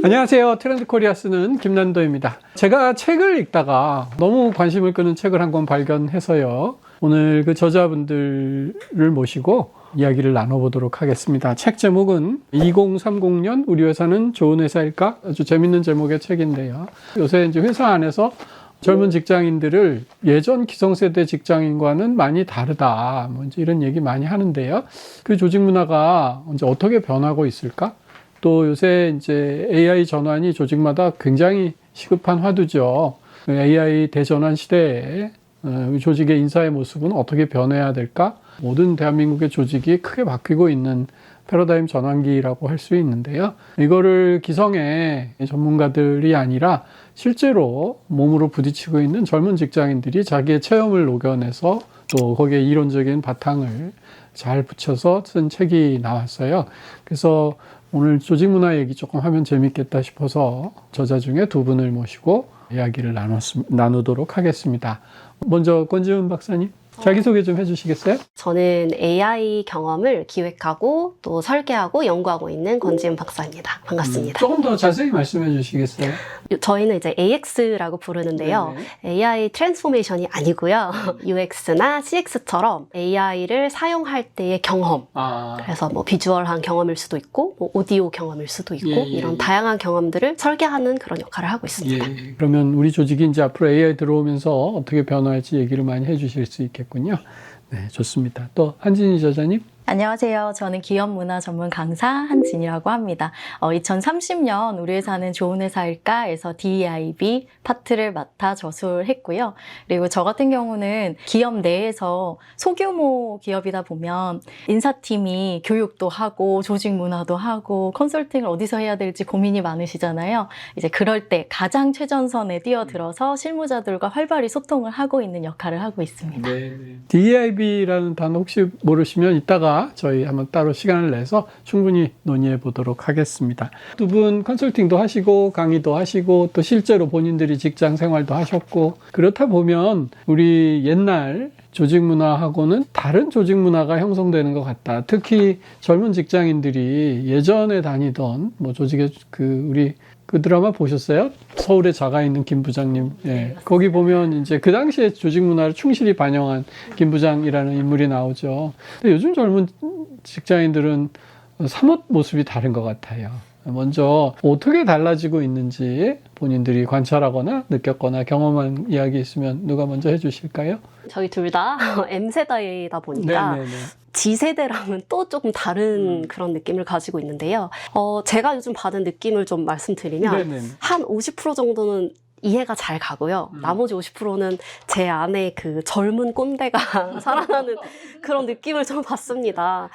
안녕하세요. 트렌드 코리아 쓰는 김난도입니다. 제가 책을 읽다가 너무 관심을 끄는 책을 한 권 발견해서요. 오늘 그 저자분들을 모시고 이야기를 나눠보도록 하겠습니다. 책 제목은 2030년 우리 회사는 좋은 회사일까? 아주 재밌는 제목의 책인데요. 요새 이제 회사 안에서 젊은 직장인들을 예전 기성세대 직장인과는 많이 다르다. 뭐 이제 이런 얘기 많이 하는데요. 그 조직 문화가 이제 어떻게 변하고 있을까? 또 요새 이제 AI 전환이 조직마다 굉장히 시급한 화두죠. AI 대전환 시대에 조직의 인사의 모습은 어떻게 변해야 될까? 모든 대한민국의 조직이 크게 바뀌고 있는 패러다임 전환기라고 할 수 있는데요. 이거를 기성의 전문가들이 아니라 실제로 몸으로 부딪히고 있는 젊은 직장인들이 자기의 체험을 녹여내서 또 거기에 이론적인 바탕을 잘 붙여서 쓴 책이 나왔어요. 그래서 오늘 조직 문화 얘기 조금 하면 재밌겠다 싶어서 저자 중에 두 분을 모시고 이야기를 나누도록 하겠습니다. 먼저 권지훈 박사님, 자기소개 좀 해주시겠어요? 저는 AI 경험을 기획하고 또 설계하고 연구하고 있는 권지훈 박사입니다. 반갑습니다. 조금 더 자세히 말씀해 주시겠어요? 저희는 이제 AX라고 부르는데요. AI 트랜스포메이션이 아니고요. UX나 CX처럼 AI를 사용할 때의 경험. 그래서 뭐 비주얼한 경험일 수도 있고, 뭐 오디오 경험일 수도 있고, 이런 다양한 경험들을 설계하는 그런 역할을 하고 있습니다. 그러면 우리 조직이 이제 앞으로 AI 들어오면서 어떻게 변화할지 얘기를 많이 해주실 수 있겠군요. 네, 좋습니다. 또 한진희 저자님. 안녕하세요. 저는 기업문화 전문 강사 한진이라고 합니다. 2030년 우리 회사는 좋은 회사일까에서 DEIB 파트를 맡아 저술했고요. 그리고 저 같은 경우는 기업 내에서 소규모 기업이다 보면 인사팀이 교육도 하고 조직 문화도 하고 컨설팅을 어디서 해야 될지 고민이 많으시잖아요. 이제 그럴 때 가장 최전선에 뛰어들어서 실무자들과 활발히 소통을 하고 있는 역할을 하고 있습니다. DEIB라는 단어 혹시 모르시면 이따가 저희 한번 따로 시간을 내서 충분히 논의해 보도록 하겠습니다. 두 분 컨설팅도 하시고 강의도 하시고 또 실제로 본인들이 직장 생활도 하셨고 그렇다 보면 우리 옛날 조직 문화하고는 다른 조직 문화가 형성되는 것 같다. 특히 젊은 직장인들이 예전에 다니던 뭐 조직의 우리 그 드라마 보셨어요? 서울에 자가 있는 김 부장님. 예. 거기 보면 이제 그 당시에 조직 문화를 충실히 반영한 김 부장이라는 인물이 나오죠. 근데 요즘 젊은 직장인들은 사뭇 모습이 다른 것 같아요. 먼저 어떻게 달라지고 있는지 본인들이 관찰하거나 느꼈거나 경험한 이야기 있으면 누가 먼저 해주실까요? 저희 둘 다 M세대이다 보니까 G세대랑은 또 조금 다른 그런 느낌을 가지고 있는데요. 제가 요즘 받은 느낌을 좀 말씀드리면 한 50% 정도는 이해가 잘 가고요. 나머지 50%는 제 안에 그 젊은 꼰대가 살아나는 그런 느낌을 좀 받습니다.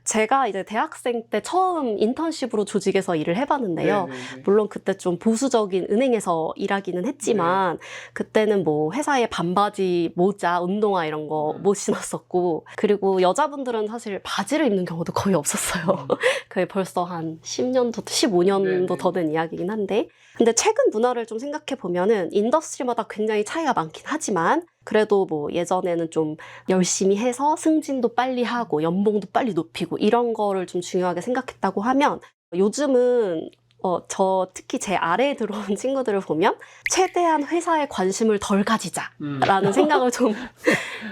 제가 이제 대학생 때 처음 인턴십으로 조직에서 일을 해봤는데요. 물론 그때 좀 보수적인 은행에서 일하기는 했지만 그때는 뭐 회사에 반바지, 모자, 운동화 이런 거 못 신었었고 그리고 여자분들은 사실 바지를 입는 경우도 거의 없었어요. 그게 벌써 한 10년도, 15년도 더 된 이야기긴 한데 근데 최근 문화를 좀 생각해 보면은 인더스트리마다 굉장히 차이가 많긴 하지만 그래도 뭐 예전에는 좀 열심히 해서 승진도 빨리 하고 연봉도 빨리 높이고 이런 거를 좀 중요하게 생각했다고 하면 요즘은 특히 제 아래에 들어온 친구들을 보면 최대한 회사에 관심을 덜 가지자라는 생각을 좀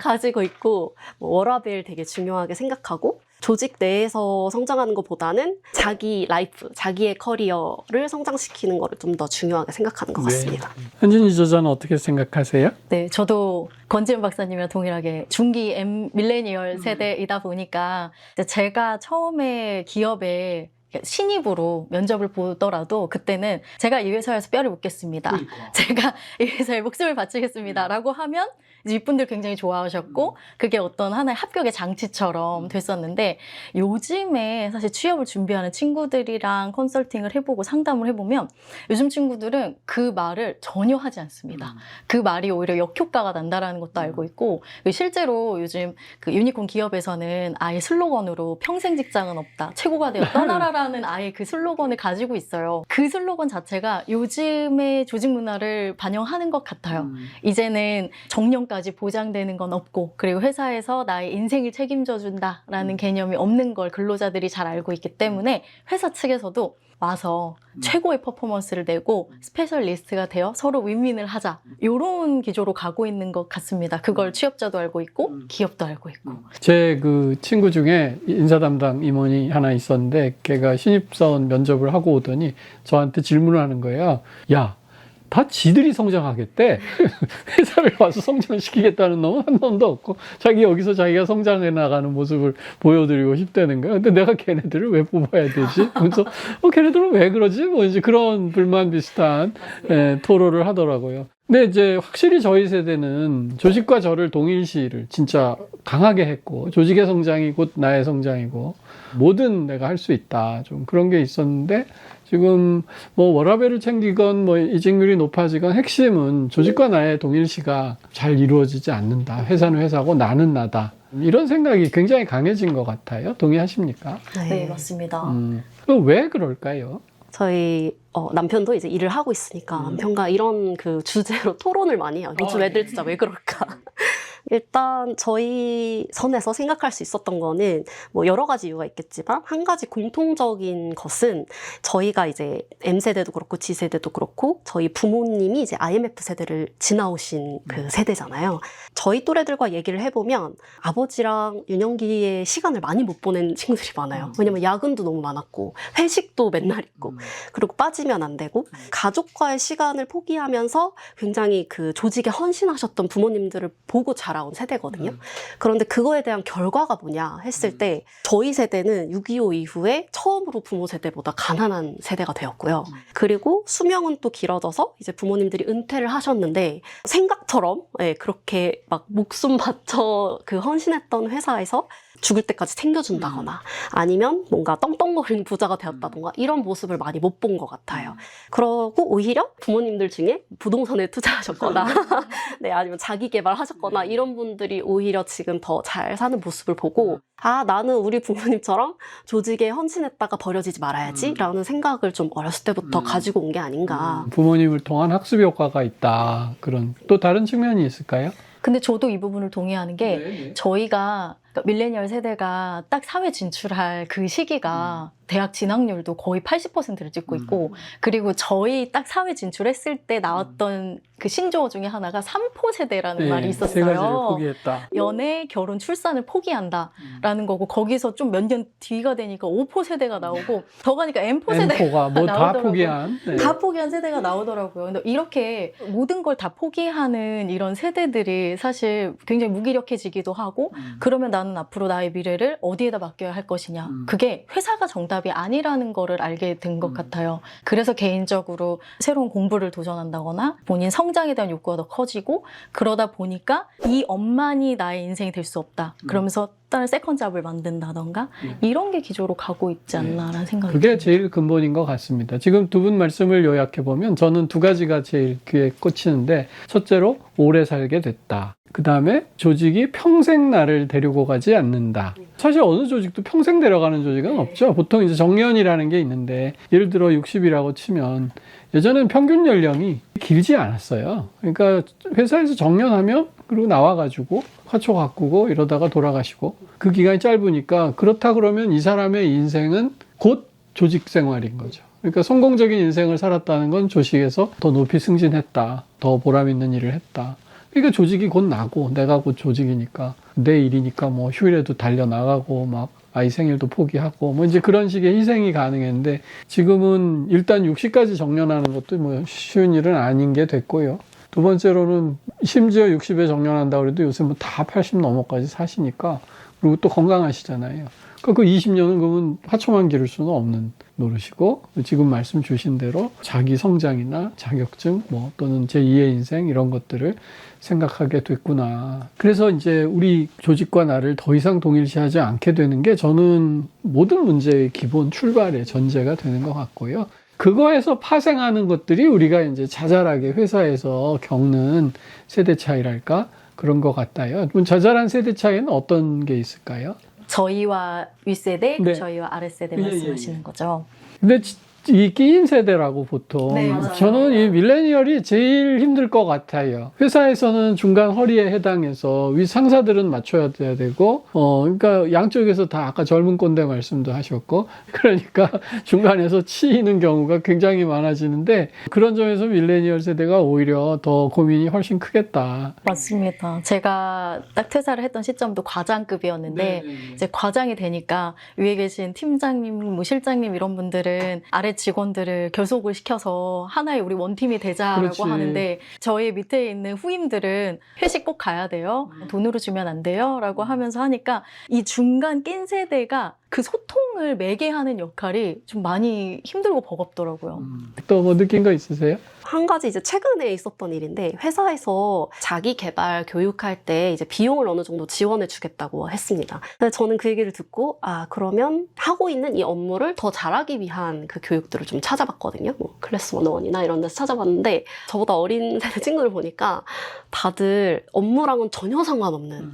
가지고 있고 뭐 워라밸 되게 중요하게 생각하고 조직 내에서 성장하는 것보다는 자기 라이프, 자기의 커리어를 성장시키는 거를 좀 더 중요하게 생각하는 것 같습니다. 한진희 저자는 어떻게 생각하세요? 네, 저도 권지훈 박사님이랑 동일하게 중기 밀레니얼 세대이다 보니까 제가 처음에 기업에 신입으로 면접을 보더라도 그때는 제가 이 회사에서 뼈를 묻겠습니다. 제가 이 회사에 목숨을 바치겠습니다. 라고 하면 이분들 굉장히 좋아하셨고 그게 어떤 하나의 합격의 장치처럼 됐었는데 요즘에 사실 취업을 준비하는 친구들이랑 컨설팅을 해보고 상담을 해보면 요즘 친구들은 그 말을 전혀 하지 않습니다. 그 말이 오히려 역효과가 난다라는 것도 알고 있고 실제로 요즘 그 유니콘 기업에서는 아예 슬로건으로 평생 직장은 없다. 최고가 되어 떠나라라는 아예 그 슬로건을 가지고 있어요. 그 슬로건 자체가 요즘의 조직 문화를 반영하는 것 같아요. 이제는 정년 까지 보장되는 건 없고 그리고 회사에서 나의 인생을 책임져 준다라는 개념이 없는 걸 근로자들이 잘 알고 있기 때문에 회사 측에서도 와서 최고의 퍼포먼스를 내고 스페셜리스트가 되어 서로 윈윈을 하자. 이런 기조로 가고 있는 것 같습니다. 그걸 취업자도 알고 있고 기업도 알고 있고. 제 그 친구 중에 인사 담당 임원이 하나 있었는데 걔가 신입사원 면접을 하고 오더니 저한테 질문을 하는 거예요. 야, 다 지들이 성장하겠대. 회사를 와서 성장시키겠다는 놈은 한 놈도 없고 자기 여기서 자기가 성장해 나가는 모습을 보여드리고 싶다는 거야. 근데 내가 걔네들을 왜 뽑아야 되지? 그래서 걔네들은 왜 그러지? 뭐 이제 그런 불만 비슷한 토로를 하더라고요. 근데 이제 확실히 저희 세대는 조직과 저를 동일시를 진짜 강하게 했고 조직의 성장이 곧 나의 성장이고 뭐든 내가 할 수 있다. 좀 그런 게 있었는데 지금 뭐 워라밸을 챙기건 뭐 이직률이 높아지건 핵심은 조직과 나의 동일시가 잘 이루어지지 않는다. 회사는 회사고 나는 나다. 이런 생각이 굉장히 강해진 것 같아요. 동의하십니까? 네, 맞습니다. 왜 그럴까요? 저희 남편도 이제 일을 하고 있으니까 남편과 이런 그 주제로 토론을 많이 해요. 요즘 애들 진짜 왜 그럴까? 일단 저희 선에서 생각할 수 있었던 거는 뭐 여러 가지 이유가 있겠지만 한 가지 공통적인 것은 저희가 이제 M세대도 그렇고 G세대도 그렇고 저희 부모님이 이제 IMF 세대를 지나오신 그 세대잖아요. 저희 또래들과 얘기를 해보면 아버지랑 유년기에 시간을 많이 못 보낸 친구들이 많아요. 왜냐면 야근도 너무 많았고 회식도 맨날 있고 그리고 빠지면 안 되고 가족과의 시간을 포기하면서 굉장히 그 조직에 헌신하셨던 부모님들을 보고 자라온 세대거든요. 그런데 그거에 대한 결과가 뭐냐 했을 때 저희 세대는 6.25 이후에 처음으로 부모 세대보다 가난한 세대가 되었고요. 그리고 수명은 또 길어져서 이제 부모님들이 은퇴를 하셨는데 생각처럼 그렇게 막 목숨 바쳐 그 헌신했던 회사에서 죽을 때까지 챙겨준다거나 아니면 뭔가 떵떵거리는 부자가 되었다던가 이런 모습을 많이 못 본 것 같아요. 그러고 오히려 부모님들 중에 부동산에 투자하셨거나 네, 아니면 자기 개발하셨거나 이런 분들이 오히려 지금 더 잘 사는 모습을 보고 아, 나는 우리 부모님처럼 조직에 헌신했다가 버려지지 말아야지 라는 생각을 좀 어렸을 때부터 가지고 온 게 아닌가. 부모님을 통한 학습 효과가 있다. 그런 또 다른 측면이 있을까요? 근데 저도 이 부분을 동의하는 게 저희가 그러니까 밀레니얼 세대가 딱 사회 진출할 그 시기가 대학 진학률도 거의 80%를 찍고 있고 그리고 저희 딱 사회 진출했을 때 나왔던 그 신조어 중에 하나가 3포 세대라는 말이 있었어요. 세 가지를 포기했다. 연애, 결혼, 출산을 포기한다라는 거고 거기서 좀 몇 년 뒤가 되니까 5포 세대가 나오고 더 가니까 M포 세대가 M포가 뭐 다 나오더라고요. 포기한. 네. 다 포기한 세대가 나오더라고요. 근데 이렇게 모든 걸 다 포기하는 이런 세대들이 사실 굉장히 무기력해지기도 하고 그러면 나는 앞으로 나의 미래를 어디에다 맡겨야 할 것이냐. 그게 회사가 정답이 아니라는 거를 알게 된 것 같아요. 그래서 개인적으로 새로운 공부를 도전한다거나 본인 성장에 대한 욕구가 더 커지고 그러다 보니까 이 엄만이 나의 인생이 될 수 없다. 그러면서 다른 세컨 잡을 만든다던가 이런 게 기조로 가고 있지 않나라는 생각이 그게 듭니다. 제일 근본인 것 같습니다. 지금 두 분 말씀을 요약해보면 저는 두 가지가 제일 귀에 꽂히는데 첫째로 오래 살게 됐다. 그 다음에 조직이 평생 나를 데리고 가지 않는다. 사실 어느 조직도 평생 데려가는 조직은 없죠. 보통 이제 정년이라는 게 있는데 예를 들어 60이라고 치면 예전엔 평균 연령이 길지 않았어요. 그러니까 회사에서 정년하면 그리고 나와가지고 화초 가꾸고 이러다가 돌아가시고 그 기간이 짧으니까 그렇다 그러면 이 사람의 인생은 곧 조직 생활인 거죠. 그러니까 성공적인 인생을 살았다는 건 조직에서 더 높이 승진했다. 더 보람 있는 일을 했다. 그러니까 조직이 곧 나고 내가 곧 조직이니까 내 일이니까 뭐 휴일에도 달려나가고 막 아이 생일도 포기하고 뭐 이제 그런 식의 희생이 가능했는데 지금은 일단 60까지 정년하는 것도 뭐 쉬운 일은 아닌 게 됐고요. 두 번째로는 심지어 60에 정년한다고 해도 요새 뭐 다 80 넘어까지 사시니까 그리고 또 건강하시잖아요. 그러니까 그 20년은 그러면 화초만 기를 수는 없는 노릇이고 지금 말씀 주신 대로 자기 성장이나 자격증 뭐 또는 제2의 인생 이런 것들을 생각하게 됐구나. 그래서 이제 우리 조직과 나를 더 이상 동일시하지 않게 되는 게 저는 모든 문제의 기본 출발의 전제가 되는 것 같고요. 그거에서 파생하는 것들이 우리가 이제 자잘하게 회사에서 겪는 세대 차이랄까 그런 것 같아요. 자잘한 세대 차이는 어떤 게 있을까요? 저희와 윗세대, 네. 저희와 아랫세대 예, 말씀하시는 거죠. 근데 이 끼인 세대라고 보통 네, 맞아요. 저는 이 밀레니얼이 제일 힘들 것 같아요. 회사에서는 중간 허리에 해당해서 위 상사들은 맞춰야 돼야 되고 그러니까 양쪽에서 다 아까 젊은 꼰대 말씀도 하셨고 그러니까 중간에서 치이는 경우가 굉장히 많아지는데 그런 점에서 밀레니얼 세대가 오히려 더 고민이 훨씬 크겠다. 맞습니다. 제가 딱 퇴사를 했던 시점도 과장급이었는데 이제 과장이 되니까 위에 계신 팀장님, 뭐 실장님 이런 분들은 아래 직원들을 결속을 시켜서 하나의 우리 원팀이 되자라고 그렇지. 하는데 저희 밑에 있는 후임들은 회식 꼭 가야 돼요. 돈으로 주면 안 돼요. 라고 하면서 하니까 이 중간 낀 세대가 그 소통을 매개하는 역할이 좀 많이 힘들고 버겁더라고요. 또 뭐 느낀 거 있으세요? 한 가지 이제 최근에 있었던 일인데 회사에서 자기 개발 교육할 때 이제 비용을 어느 정도 지원해 주겠다고 했습니다. 근데 저는 그 얘기를 듣고 그러면 하고 있는 이 업무를 더 잘하기 위한 그 교육들을 좀 찾아봤거든요. 뭐 클래스 101이나 이런 데서 찾아봤는데 저보다 어린 세대 친구들 보니까 다들 업무랑은 전혀 상관없는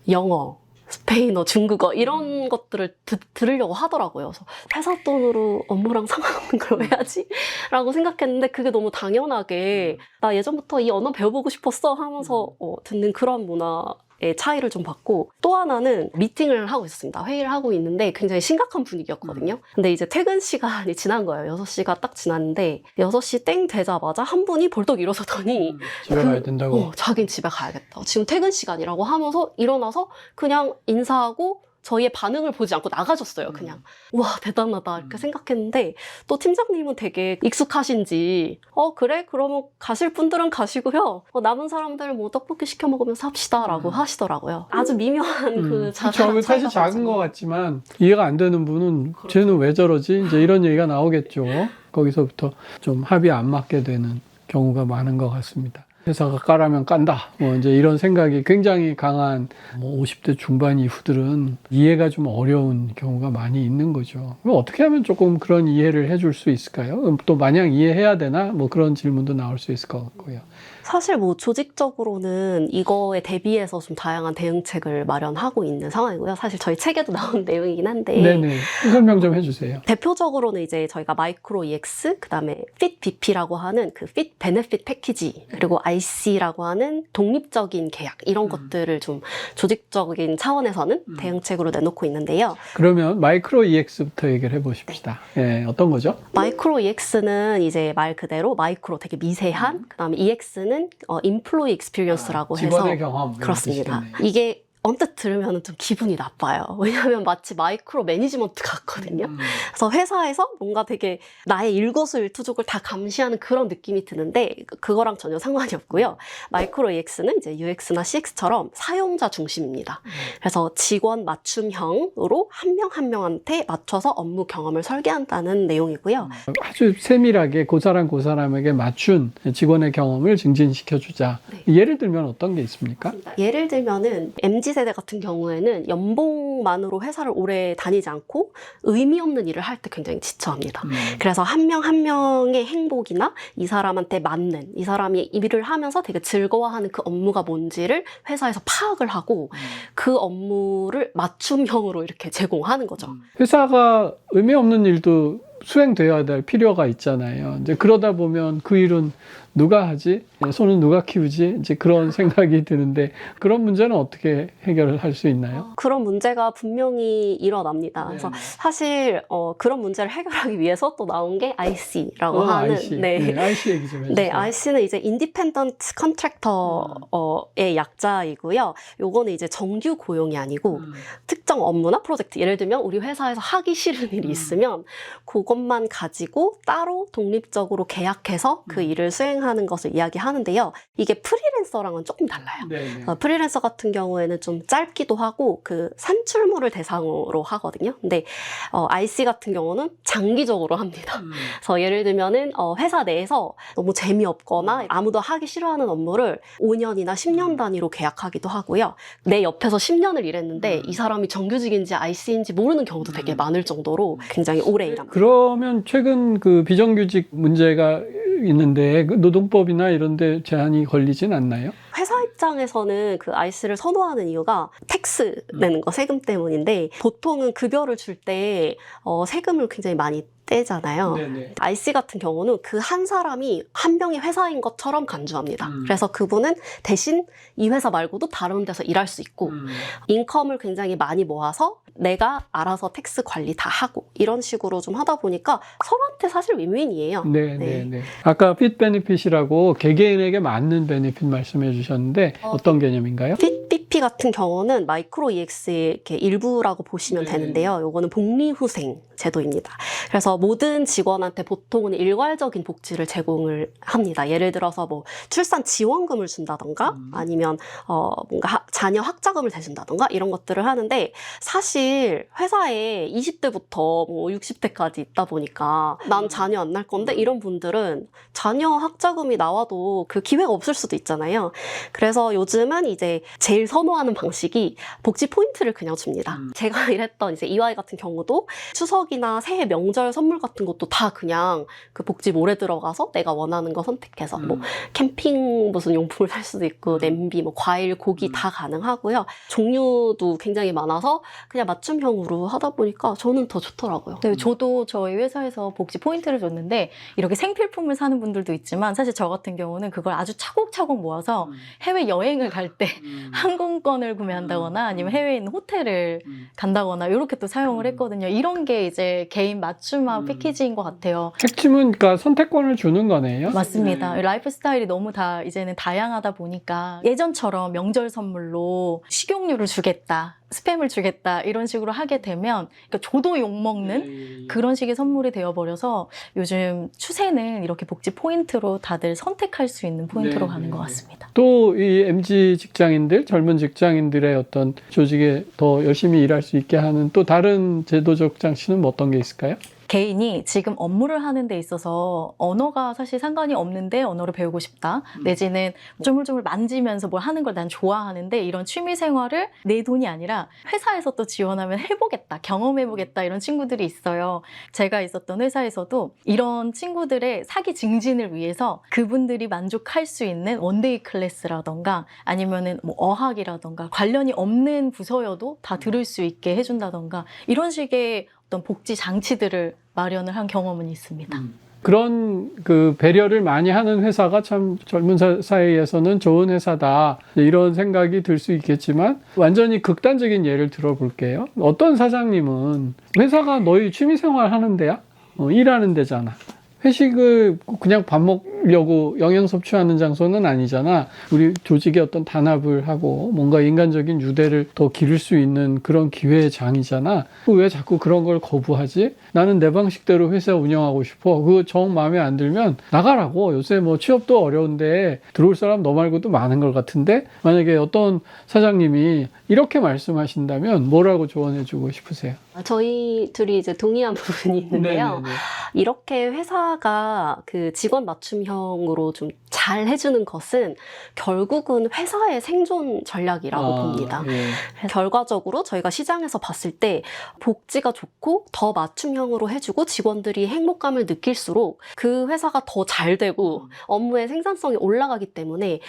영어, 스페인어, 중국어 이런 것들을 들으려고 하더라고요. 그래서 회사 돈으로 업무랑 상관없는 걸 왜 하지? 라고 생각했는데 그게 너무 당연하게 나 예전부터 이 언어 배워보고 싶었어 하면서 듣는 그런 문화의 차이를 좀 봤고 또 하나는 미팅을 하고 있었습니다. 회의를 하고 있는데 굉장히 심각한 분위기였거든요. 근데 이제 퇴근 시간이 지난 거예요. 6시가 딱 지났는데 6시 땡 되자마자 한 분이 벌떡 일어서더니 집에 가야 된다고. 자긴 집에 가야겠다. 지금 퇴근 시간이라고 하면서 일어나서 그냥 인사하고 저희의 반응을 보지 않고 나가셨어요. 그냥 와 대단하다 이렇게 생각했는데 또 팀장님은 되게 익숙하신지 그래? 그러면 가실 분들은 가시고요. 남은 사람들 뭐 떡볶이 시켜 먹으면서 합시다 라고 하시더라고요. 아주 미묘한 그 자세한 그쵸. 사실 차이가 작은 나죠. 것 같지만 이해가 안 되는 분은 쟤는 왜 저러지? 이제 이런 얘기가 나오겠죠. 거기서부터 좀 합이 안 맞게 되는 경우가 많은 것 같습니다. 회사가 까라면 깐다. 뭐 이제 이런 생각이 굉장히 강한 50대 중반 이후들은 이해가 좀 어려운 경우가 많이 있는 거죠. 그럼 어떻게 하면 조금 그런 이해를 해줄 수 있을까요? 또 마냥 이해해야 되나? 뭐 그런 질문도 나올 수 있을 것 같고요. 사실 뭐 조직적으로는 이거에 대비해서 좀 다양한 대응책을 마련하고 있는 상황이고요. 사실 저희 책에도 나온 내용이긴 한데 네네. 설명 좀 해주세요. 대표적으로는 이제 저희가 마이크로 EX, 그다음에 fit BP라고 하는 그 fit 베네핏 패키지, 그리고 IC라고 하는 독립적인 계약 이런 것들을 좀 조직적인 차원에서는 대응책으로 내놓고 있는데요. 그러면 마이크로 EX부터 얘기를 해보십시다. 예, 어떤 거죠? 마이크로 EX는 이제 말 그대로 마이크로 되게 미세한, 그다음에 EX는 employee experience라고 해서 직원의 경험. 이런 그렇습니다. 뜻이겠네요. 이게 언뜻 들으면 좀 기분이 나빠요. 왜냐하면 마치 마이크로 매니지먼트 같거든요. 그래서 회사에서 뭔가 되게 나의 일거수일투족을 다 감시하는 그런 느낌이 드는데 그거랑 전혀 상관이 없고요. 마이크로 EX는 이제 UX나 CX처럼 사용자 중심입니다. 그래서 직원 맞춤형으로 한 명 한 명한테 맞춰서 업무 경험을 설계한다는 내용이고요. 아주 세밀하게 그 사람에게 맞춘 직원의 경험을 증진시켜주자. 예를 들면 어떤 게 있습니까? 예를 들면은 MZ세대 같은 경우에는 연봉만으로 회사를 오래 다니지 않고 의미 없는 일을 할 때 굉장히 지쳐합니다. 그래서 한 명 한 명의 행복이나 이 사람한테 맞는, 이 사람이 일을 하면서 되게 즐거워하는 그 업무가 뭔지를 회사에서 파악을 하고 그 업무를 맞춤형으로 이렇게 제공하는 거죠. 회사가 의미 없는 일도 수행되어야 될 필요가 있잖아요. 이제 그러다 보면 그 일은 누가 하지? 손은 누가 키우지? 이제 그런 생각이 드는데 그런 문제는 어떻게 해결을 할 수 있나요? 그런 문제가 분명히 일어납니다. 그래서 사실 그런 문제를 해결하기 위해서 또 나온 게 IC라고 하는 IC. 네, IC 얘기 좀 해주세요. 네, IC는 이제 Independent Contractor의 약자이고요. 요거는 이제 정규 고용이 아니고 특정 업무나 프로젝트, 예를 들면 우리 회사에서 하기 싫은 일이 있으면 그것만 가지고 따로 독립적으로 계약해서 그 일을 수행하는 것을 이야기하는데요. 이게 프리랜서랑은 조금 달라요. 네. 프리랜서 같은 경우에는 좀 짧기도 하고 그 산출물을 대상으로 하거든요. 근데 IC 같은 경우는 장기적으로 합니다. 그래서 예를 들면은 회사 내에서 너무 재미없거나 아무도 하기 싫어하는 업무를 5년이나 10년 단위로 계약하기도 하고요. 내 옆에서 10년을 일했는데 이 사람이 정규직인지 IC인지 모르는 경우도 되게 많을 정도로 굉장히 오래 일합니다. 그러면 최근 그 비정규직 문제가 있는데 그 노동법이나 이런 데 제한이 걸리진 않나요? 회사 입장에서는 그 IC를 선호하는 이유가 텍스 내는 거, 세금 때문인데 보통은 급여를 줄 때 세금을 굉장히 많이 때잖아요. 네네. IC 같은 경우는 그 한 사람이 한 명의 회사인 것처럼 간주합니다. 그래서 그분은 대신 이 회사 말고도 다른 데서 일할 수 있고 인컴을 굉장히 많이 모아서 내가 알아서 텍스 관리 다 하고 이런 식으로 좀 하다 보니까 서로한테 사실 윈윈이에요. 네네네. 아까 핏 베네핏이라고 개개인에게 맞는 베네핏 말씀해 주셨는데 어떤 개념인가요? 핏BP 같은 경우는 마이크로 EX의 이렇게 일부라고 보시면 네. 되는데요. 요거는 복리후생 제도입니다. 그래서 모든 직원한테 보통은 일괄적인 복지를 제공을 합니다. 예를 들어서 뭐 출산 지원금을 준다던가 아니면 뭔가 자녀 학자금을 대준다던가 이런 것들을 하는데 사실 회사에 20대부터 뭐 60대까지 있다 보니까 난 자녀 안 날 건데 이런 분들은 자녀 학자금이 나와도 그 기회가 없을 수도 있잖아요. 그래서 요즘은 이제 제일 선호하는 방식이 복지 포인트를 그냥 줍니다. 제가 일했던 이제 EY 같은 경우도 추석이나 새해 명절 선물 같은 것도 다 그냥 그 복지몰에 들어가서 내가 원하는 거 선택해서 뭐 캠핑 무슨 용품을 살 수도 있고 냄비, 뭐 과일, 고기 다 가능하고요. 종류도 굉장히 많아서 그냥 맞춤형으로 하다 보니까 저는 더 좋더라고요. 네, 저도 저희 회사에서 복지 포인트를 줬는데 이렇게 생필품을 사는 분들도 있지만 사실 저 같은 경우는 그걸 아주 차곡차곡 모아서 해외 여행을 갈 때 항공권을 구매한다거나 아니면 해외에 있는 호텔을 간다거나 이렇게 또 사용을 했거든요. 이런 게 이제 개인 맞춤화 패키지인 것 같아요. 핵심은 그러니까 선택권을 주는 거네요. 맞습니다. 라이프 스타일이 너무 다 이제는 다양하다 보니까 예전처럼 명절 선물로 식용유를 주겠다, 스팸을 주겠다 이런 식으로 하게 되면 그러니까 줘도 욕먹는 그런 식의 선물이 되어버려서 요즘 추세는 이렇게 복지 포인트로 다들 선택할 수 있는 포인트로 가는 것 같습니다. 또 이 MZ 직장인들, 젊은 직장인들의 어떤 조직에 더 열심히 일할 수 있게 하는 또 다른 제도적 장치는 뭐 어떤 게 있을까요? 개인이 지금 업무를 하는 데 있어서 언어가 사실 상관이 없는데 언어를 배우고 싶다. 내지는 조물조물 만지면서 뭘 하는 걸 난 좋아하는데 이런 취미 생활을 내 돈이 아니라 회사에서 또 지원하면 해보겠다, 경험해보겠다 이런 친구들이 있어요. 제가 있었던 회사에서도 이런 친구들의 사기 증진을 위해서 그분들이 만족할 수 있는 원데이 클래스라던가 아니면은 뭐 어학이라던가 관련이 없는 부서여도 다 들을 수 있게 해준다던가 이런 식의 어떤 복지 장치들을 마련을 한 경험은 있습니다. 그런 그 배려를 많이 하는 회사가 참 젊은 사이에서는 좋은 회사다 이런 생각이 들 수 있겠지만 완전히 극단적인 예를 들어볼게요. 어떤 사장님은 회사가 너희 취미생활 하는 데야? 일하는 데잖아. 회식을 그냥 밥 먹려고 영양 섭취하는 장소는 아니잖아. 우리 조직의 어떤 단합을 하고 뭔가 인간적인 유대를 더 기를 수 있는 그런 기회의 장이잖아. 왜 자꾸 그런 걸 거부하지? 나는 내 방식대로 회사 운영하고 싶어. 그거 정 마음에 안 들면 나가라고. 요새 뭐 취업도 어려운데 들어올 사람 너 말고도 많은 것 같은데 만약에 어떤 사장님이 이렇게 말씀하신다면 뭐라고 조언해주고 싶으세요? 저희 둘이 이제 동의한 부분이 있는데요. 네네네. 이렇게 회사가 그 직원 맞춤형으로 좀 잘 해주는 것은 결국은 회사의 생존 전략이라고 봅니다. 예. 결과적으로 저희가 시장에서 봤을 때 복지가 좋고 더 맞춤형으로 해주고 직원들이 행복감을 느낄수록 그 회사가 더 잘 되고 업무의 생산성이 올라가기 때문에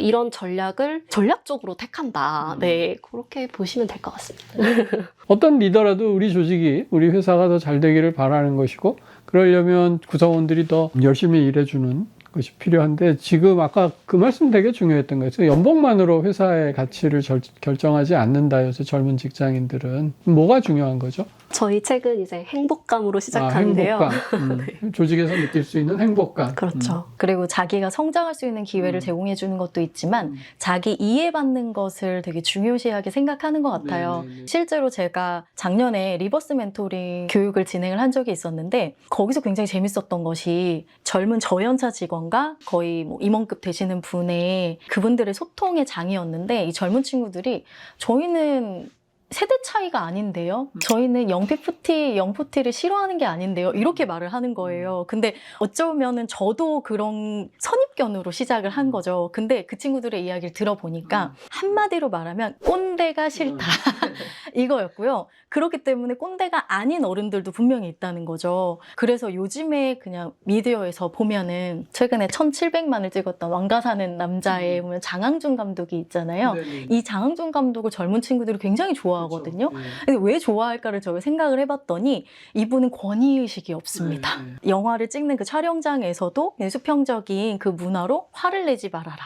이런 전략을 전략적으로 택한다. 네, 그렇게 보시면 될 것 같습니다. 어떤 리더라도 우리 조직이, 우리 회사가 더 잘 되기를 바라는 것이고 그러려면 구성원들이 더 열심히 일해주는 것이 필요한데 지금 아까 그 말씀 되게 중요했던 거예요. 연봉만으로 회사의 가치를 결정하지 않는다. 요새 젊은 직장인들은. 뭐가 중요한 거죠? 저희 책은 이제 행복감으로 시작하는데요. 행복감. 조직에서 느낄 수 있는 행복감. 그렇죠. 그리고 자기가 성장할 수 있는 기회를 제공해 주는 것도 있지만 자기 이해받는 것을 되게 중요시하게 생각하는 것 같아요. 네네네. 실제로 제가 작년에 리버스 멘토링 교육을 진행을 한 적이 있었는데 거기서 굉장히 재밌었던 것이 젊은 저연차 직원과 거의 뭐 임원급 되시는 분의 그분들의 소통의 장이었는데 이 젊은 친구들이 저희는 세대 차이가 아닌데요. 저희는 영포티를 싫어하는 게 아닌데요. 이렇게 말을 하는 거예요. 근데 어쩌면은 저도 그런 선입견으로 시작을 한 거죠. 근데 그 친구들의 이야기를 들어보니까 한마디로 말하면 꼰대가 싫다. 이거였고요. 그렇기 때문에 꼰대가 아닌 어른들도 분명히 있다는 거죠. 그래서 요즘에 그냥 미디어에서 보면은 최근에 1,700만을 찍었던 왕가 사는 남자에 보면 장항준 감독이 있잖아요. 네네. 이 장항준 감독을 젊은 친구들이 굉장히 좋아하거든요. 그렇죠. 네. 근데 왜 좋아할까를 저희 생각을 해봤더니 이분은 권위의식이 없습니다. 네. 영화를 찍는 그 촬영장에서도 수평적인 그 문화로 화를 내지 말아라.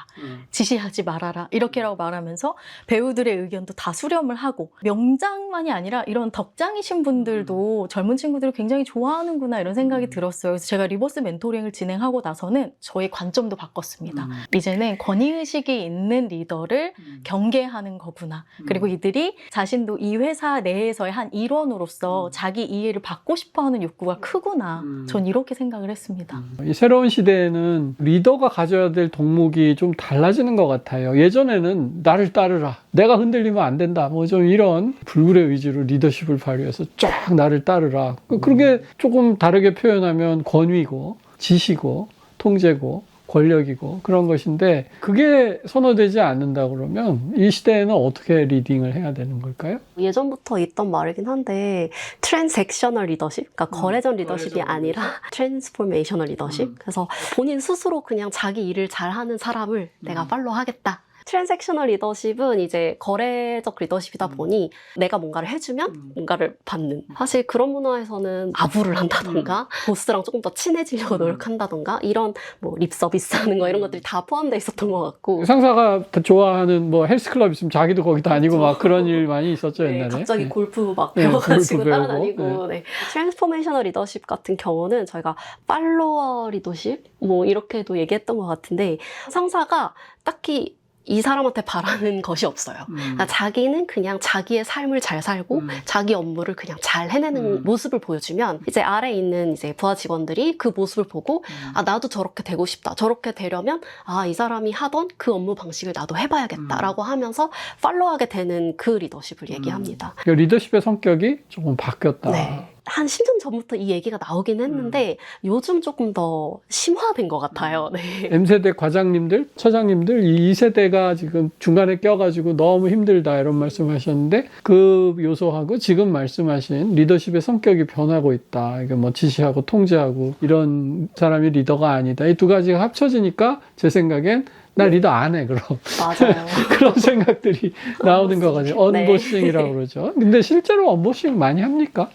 지시하지 말아라. 이렇게라고 말하면서 배우들의 의견도 다 수렴을 하고 명장만이 아니라 이런 덕장이신 분들도 젊은 친구들을 굉장히 좋아하는구나 이런 생각이 들었어요. 그래서 제가 리버스 멘토링을 진행하고 나서는 저의 관점도 바꿨습니다. 이제는 권위의식이 있는 리더를 경계하는 거구나. 그리고 이들이 자신도 이 회사 내에서의 한 일원으로서 자기 이해를 받고 싶어하는 욕구가 크구나. 전 이렇게 생각을 했습니다. 이 새로운 시대에는 리더가 가져야 될 덕목이 좀 달라지는 것 같아요. 예전에는 나를 따르라, 내가 흔들리면 안 된다, 뭐 좀 이런 불굴의 의지로 리더십을 발휘해서 쫙 나를 따르라. 그렇게 조금 다르게 표현하면 권위고 지시고 통제고 권력이고 그런 것인데, 그게 선호되지 않는다 그러면 이 시대에는 어떻게 리딩을 해야 되는 걸까요? 예전부터 있던 말이긴 한데 트랜잭셔널 리더십, 그러니까 거래전 리더십이 아니라 트랜스포메이셔널 리더십. 그래서 본인 스스로 그냥 자기 일을 잘하는 사람을 내가 팔로우하겠다. 트랜잭셔널 리더십은 이제 거래적 리더십이다 보니 내가 뭔가를 해주면 뭔가를 받는. 사실 그런 문화에서는 아부를 한다던가 보스랑 조금 더 친해지려고 노력한다던가 이런 뭐 립서비스 하는 거 이런 것들이 다 포함되어 있었던 것 같고, 상사가 다 좋아하는 뭐 헬스클럽 있으면 자기도 거기 다니고 막 그런 일 많이 있었죠, 네, 옛날에. 갑자기 골프 막 네, 배워가지고 골프 따라다니고. 배우고. 네. 트랜스포메이셔널 리더십 같은 경우는 저희가 팔로워 리더십 뭐 이렇게도 얘기했던 것 같은데, 상사가 딱히 이 사람한테 바라는 것이 없어요. 그러니까 자기는 그냥 자기의 삶을 잘 살고 자기 업무를 그냥 잘 해내는 모습을 보여주면 이제 아래에 있는 이제 부하 직원들이 그 모습을 보고 아, 나도 저렇게 되고 싶다. 저렇게 되려면 아, 이 사람이 하던 그 업무 방식을 나도 해봐야겠다라고 하면서 팔로우하게 되는 그 리더십을 얘기합니다. 그러니까 리더십의 성격이 조금 바뀌었다. 네. 한 10년 전부터 이 얘기가 나오긴 했는데 요즘 조금 더 심화된 것 같아요. 네. M세대 과장님들, 처장님들 이 세대가 지금 중간에 껴가지고 너무 힘들다 이런 말씀하셨는데, 그 요소하고 지금 말씀하신 리더십의 성격이 변하고 있다. 이게 뭐 지시하고 통제하고 이런 사람이 리더가 아니다. 이 두 가지가 합쳐지니까 제 생각엔 나 리더 안 해, 그럼. 맞아요. 그런 생각들이 나오는 거 같아요. 네. 언보싱이라고 그러죠. 근데 실제로 언보싱 많이 합니까?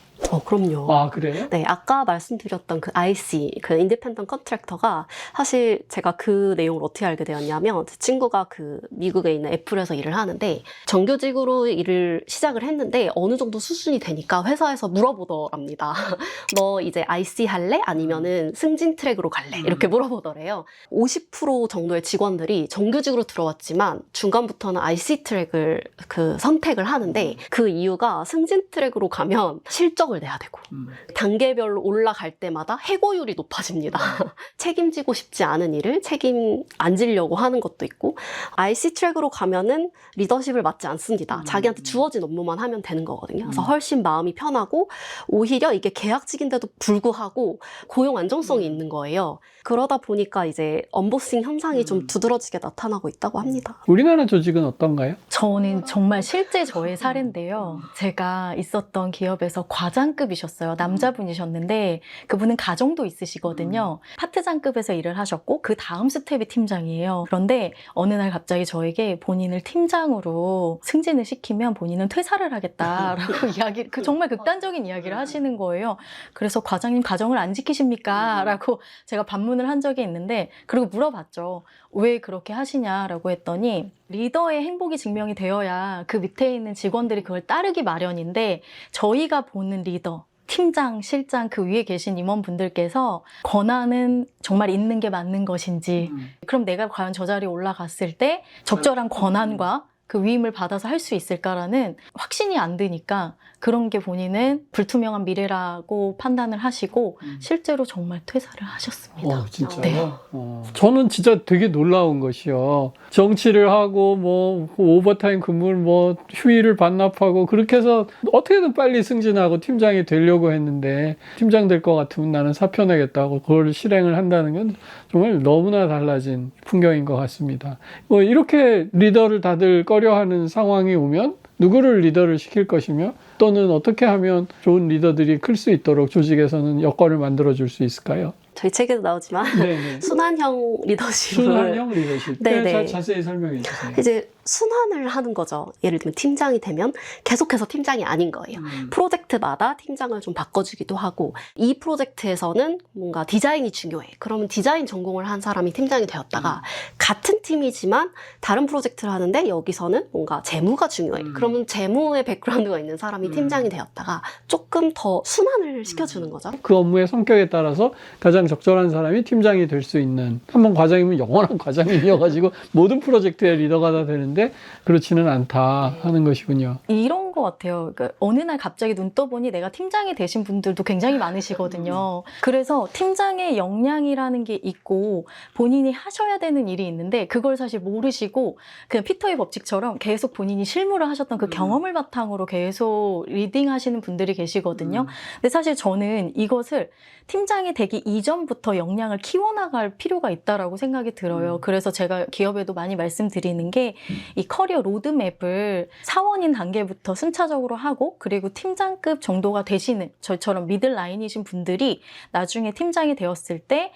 그럼요. 아, 그래요? 네, 아까 말씀드렸던 그 IC, 그 인디펜던트 컨트랙터가 사실 제가 그 내용을 어떻게 알게 되었냐면, 제 친구가 그 미국에 있는 애플에서 일을 하는데 정규직으로 일을 시작을 했는데 어느 정도 수준이 되니까 회사에서 물어보더랍니다. 너 이제 IC 할래? 아니면은 승진 트랙으로 갈래? 이렇게 물어보더래요. 50% 정도의 직원들이 정규직으로 들어왔지만 중간부터는 IC 트랙을 그 선택을 하는데, 그 이유가 승진 트랙으로 가면 실적을 내야 되고 단계별로 올라갈 때마다 해고율이 높아집니다. 책임지고 싶지 않은 일을 책임 안 지려고 하는 것도 있고, IC 트랙으로 가면은 리더십을 맡지 않습니다. 자기한테 주어진 업무만 하면 되는 거거든요. 그래서 훨씬 마음이 편하고 오히려 이게 계약직인데도 불구하고 고용 안정성이 있는 거예요. 그러다 보니까 이제 언보싱 현상이 좀 두드러지게 나타나고 있다고 합니다. 우리나라 조직은 어떤가요? 저는 정말 실제 저의 사례인데요. 제가 있었던 기업에서 과장급이셨어요. 남자분이셨는데 그분은 가정도 있으시거든요. 파트장급에서 일을 하셨고 그 다음 스텝이 팀장이에요. 그런데 어느 날 갑자기 저에게 본인을 팀장으로 승진을 시키면 본인은 퇴사를 하겠다라고 정말 극단적인 이야기를 하시는 거예요. 그래서 과장님 가정을 안 지키십니까? 라고 제가 반문을 한 적이 있는데, 그리고 물어봤죠. 왜 그렇게 하시냐라고 했더니 리더의 행복이 증명이 되어야 그 밑에 있는 직원들이 그걸 따르기 마련인데, 저희가 보는 리더, 팀장, 실장, 그 위에 계신 임원분들께서 권한은 정말 있는 게 맞는 것인지, 그럼 내가 과연 저 자리에 올라갔을 때 적절한 권한과 그 위임을 받아서 할 수 있을까라는 확신이 안 드니까 그런 게 본인은 불투명한 미래라고 판단을 하시고 실제로 정말 퇴사를 하셨습니다. 진짜요? 네. 저는 진짜 되게 놀라운 것이요. 정치를 하고 뭐 오버타임 근무를 뭐 휴일을 반납하고 그렇게 해서 어떻게든 빨리 승진하고 팀장이 되려고 했는데, 팀장 될 것 같으면 나는 사표 내겠다고 그걸 실행을 한다는 건 정말 너무나 달라진 풍경인 것 같습니다. 뭐 이렇게 리더를 다들 꺼려하는 상황이 오면 누구를 리더를 시킬 것이며 또는 어떻게 하면 좋은 리더들이 클 수 있도록 조직에서는 여건을 만들어줄 수 있을까요? 저희 책에도 나오지만 네네. 순환형 리더십을 순환형 리더십. 네네. 자세히 설명해 주세요. 이제 순환을 하는 거죠. 예를 들면 팀장이 되면 계속해서 팀장이 아닌 거예요. 프로젝트마다 팀장을 좀 바꿔주기도 하고 이 프로젝트에서는 뭔가 디자인이 중요해. 그러면 디자인 전공을 한 사람이 팀장이 되었다가 같은 팀이지만 다른 프로젝트를 하는데 여기서는 뭔가 재무가 중요해. 그러면 재무의 백그라운드가 있는 사람이 팀장이 되었다가 조금 더 순환을 시켜주는 거죠. 그 업무의 성격에 따라서 가장 적절한 사람이 팀장이 될 수 있는, 한번 과장이면 영원한 과장이어가지고 모든 프로젝트의 리더가 다 되는데 그렇지는 않다 하는 것이군요. 이런 것 같아요. 그러니까 어느 날 갑자기 눈 떠보니 내가 팀장이 되신 분들도 굉장히 많으시거든요. 그래서 팀장의 역량이라는 게 있고 본인이 하셔야 되는 일이 있는데 그걸 사실 모르시고 그냥 피터의 법칙처럼 계속 본인이 실무를 하셨던 그 경험을 바탕으로 계속 리딩하시는 분들이 계시거든요. 근데 사실 저는 이것을 팀장이 되기 이전부터 역량을 키워나갈 필요가 있다라고 생각이 들어요. 그래서 제가 기업에도 많이 말씀드리는 게 이 커리어 로드맵을 사원인 단계부터 순차적으로 하고 그리고 팀장급 정도가 되시는 저처럼 미들라인이신 분들이 나중에 팀장이 되었을 때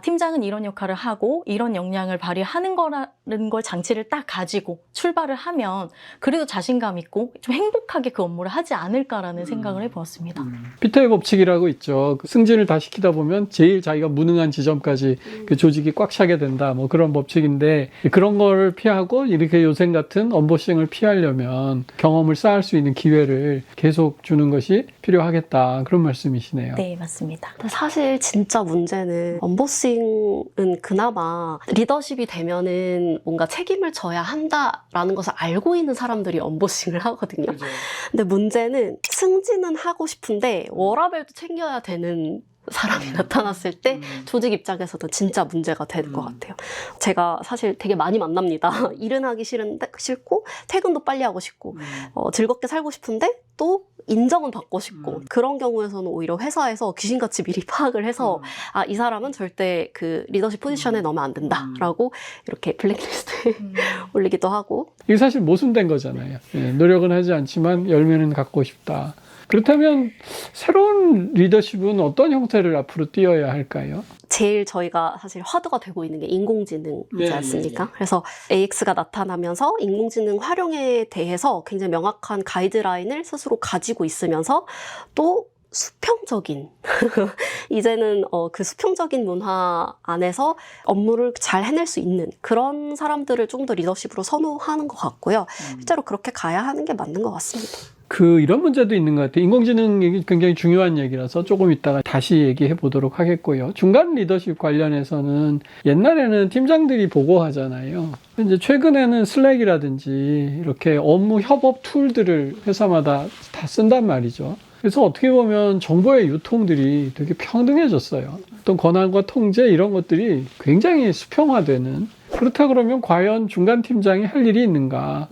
팀장은 이런 역할을 하고 이런 역량을 발휘하는 거라는 걸 장치를 딱 가지고 출발을 하면 그래도 자신감 있고 좀 행복하게 그 업무를 하지 않을까라는 생각을 해보았습니다. 피터의 법칙이라고 있죠. 승진을 다 시키다 보면 제일 자기가 무능한 지점까지 그 조직이 꽉 차게 된다. 뭐 그런 법칙인데 그런 거를 피하고 이렇게 요새 같은 언보싱을 피하려면 경험을 쌓을 수 있는 기회를 계속 주는 것이 필요하겠다. 그런 말씀이시네요. 네, 맞습니다. 사실 진짜 문제는 언보싱은 그나마 리더십이 되면은 뭔가 책임을 져야 한다라는 것을 알고 있는 사람들이 언보싱을 하거든요. 그죠. 근데 문제는 승진은 하고 싶은데 워라밸도 챙겨야 되는 사람이 나타났을 때 조직 입장에서도 진짜 문제가 되는 것 같아요. 제가 사실 되게 많이 만납니다. 일은 하기 싫고 퇴근도 빨리 하고 싶고 즐겁게 살고 싶은데 또 인정은 받고 싶고 그런 경우에서는 오히려 회사에서 귀신같이 미리 파악을 해서 이 사람은 절대 그 리더십 포지션에 넣으면 안 된다라고 이렇게 블랙리스트에 올리기도 하고. 이게 사실 모순된 거잖아요. 예, 노력은 하지 않지만 열매는 갖고 싶다. 그렇다면 새로운 리더십은 어떤 형태를 앞으로 띄어야 할까요? 제일 저희가 사실 화두가 되고 있는 게 인공지능이지 네, 않습니까? 그래서 AX가 나타나면서 인공지능 활용에 대해서 굉장히 명확한 가이드라인을 스스로 가지고 있으면서 또 수평적인 이제는 그 수평적인 문화 안에서 업무를 잘 해낼 수 있는 그런 사람들을 좀 더 리더십으로 선호하는 것 같고요. 실제로 그렇게 가야 하는 게 맞는 것 같습니다. 이런 문제도 있는 것 같아요. 인공지능이 굉장히 중요한 얘기라서 조금 이따가 다시 얘기해 보도록 하겠고요. 중간 리더십 관련해서는 옛날에는 팀장들이 보고하잖아요. 이제 최근에는 슬랙이라든지 이렇게 업무 협업 툴들을 회사마다 다 쓴단 말이죠. 그래서 어떻게 보면 정보의 유통들이 되게 평등해졌어요. 어떤 권한과 통제 이런 것들이 굉장히 수평화되는, 그렇다 그러면 과연 중간 팀장이 할 일이 있는가?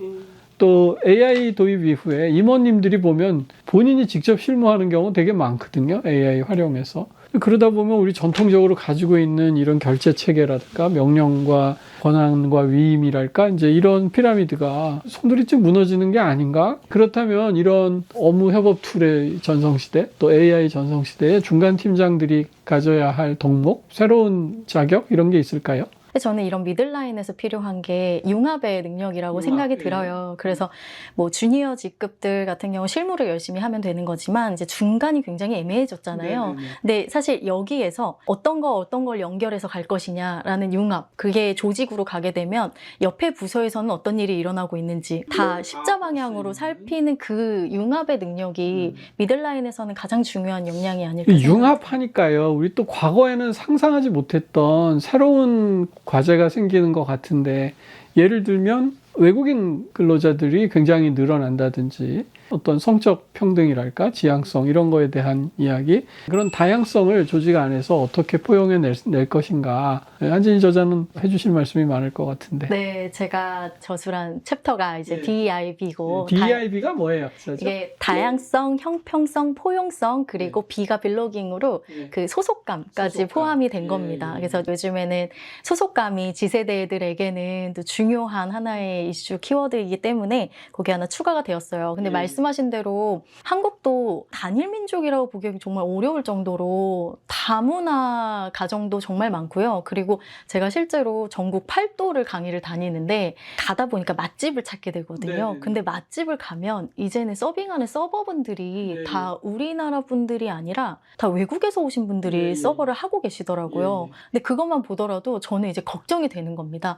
또 AI 도입 이후에 임원님들이 보면 본인이 직접 실무하는 경우 되게 많거든요. AI 활용해서. 그러다 보면 우리 전통적으로 가지고 있는 이런 결제 체계라든가 명령과 권한과 위임이랄까 이제 이런 피라미드가 손들이쯤 무너지는 게 아닌가? 그렇다면 이런 업무 협업 툴의 전성시대 또 AI 전성시대에 중간 팀장들이 가져야 할 덕목, 새로운 자격 이런 게 있을까요? 저는 이런 미들라인에서 필요한 게 융합의 능력이라고 생각이 들어요. 그래서 뭐 주니어 직급들 같은 경우 실무를 열심히 하면 되는 거지만 이제 중간이 굉장히 애매해졌잖아요. 네네네. 근데 사실 여기에서 어떤 걸 연결해서 갈 것이냐라는 융합, 그게 조직으로 가게 되면 옆에 부서에서는 어떤 일이 일어나고 있는지 다 십자 방향으로 살피는 그 융합의 능력이 미들라인에서는 가장 중요한 역량이 아닐까 생각합니다. 융합하니까요. 우리 또 과거에는 상상하지 못했던 새로운 과제가 생기는 것 같은데, 예를 들면 외국인 근로자들이 굉장히 늘어난다든지 어떤 성적 평등이랄까, 지향성 이런 거에 대한 이야기, 그런 다양성을 조직 안에서 어떻게 포용해 낼 것인가. 한진희 저자는 해주실 말씀이 많을 것 같은데. 네, 제가 저술한 챕터가 이제 DEIB고 DEIB가 뭐예요? 이게 다양성, 형평성, 포용성 그리고 B가 belonging으로 그 소속감까지 포함이 된 겁니다. 그래서 요즘에는 소속감이 G세대들에게는 또 중요한 하나의 이슈 키워드이기 때문에 거기 하나 추가가 되었어요. 근데 말씀하신 대로 한국도 단일 민족이라고 보기 정말 어려울 정도로 다문화 가정도 정말 많고요. 그리고 제가 실제로 전국 8도를 강의를 다니는데 가다 보니까 맛집을 찾게 되거든요. 근데 맛집을 가면 이제는 서빙하는 서버분들이 다 우리나라 분들이 아니라 다 외국에서 오신 분들이 서버를 하고 계시더라고요. 근데 그것만 보더라도 저는 이제 걱정이 되는 겁니다.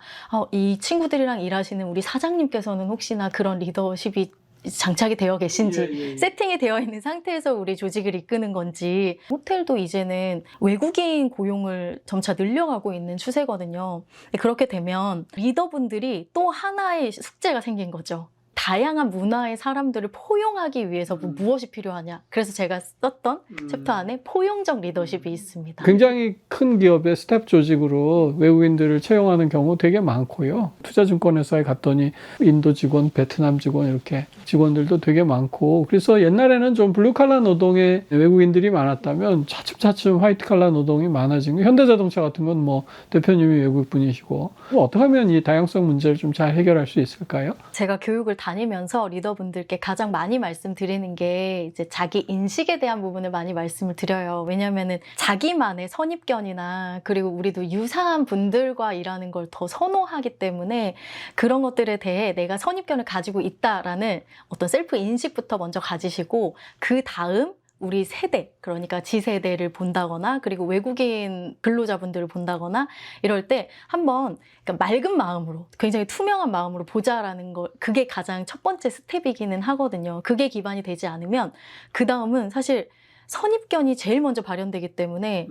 이 친구들이랑 일하시는 우리 사장님께서는 혹시나 그런 리더십이 장착이 되어 계신지 세팅이 되어 있는 상태에서 우리 조직을 이끄는 건지 호텔도 이제는 외국인 고용을 점차 늘려가고 있는 추세거든요. 그렇게 되면 리더분들이 또 하나의 숙제가 생긴 거죠. 다양한 문화의 사람들을 포용하기 위해서 무엇이 필요하냐. 그래서 제가 썼던 챕터 안에 포용적 리더십이 있습니다. 굉장히 큰 기업의 스텝 조직으로 외국인들을 채용하는 경우 되게 많고요. 투자증권회사에 갔더니 인도 직원, 베트남 직원 이렇게 직원들도 되게 많고, 그래서 옛날에는 좀 블루칼라 노동에 외국인들이 많았다면 차츰차츰 화이트칼라 노동이 많아진 거. 현대자동차 같은 건 뭐 대표님이 외국분이시고, 어떻게 하면 이 다양성 문제를 좀 잘 해결할 수 있을까요? 제가 교육을 다니면서 리더분들께 가장 많이 말씀드리는 게 이제 자기 인식에 대한 부분을 많이 말씀을 드려요. 왜냐면은 자기만의 선입견이나 그리고 우리도 유사한 분들과 일하는 걸 더 선호하기 때문에 그런 것들에 대해 내가 선입견을 가지고 있다라는 어떤 셀프 인식부터 먼저 가지시고, 그 다음 우리 세대, 그러니까 G세대를 본다거나 그리고 외국인 근로자분들을 본다거나 이럴 때 한번 그러니까 맑은 마음으로, 굉장히 투명한 마음으로 보자라는 거, 그게 가장 첫 번째 스텝이기는 하거든요. 그게 기반이 되지 않으면 그 다음은 사실 선입견이 제일 먼저 발현되기 때문에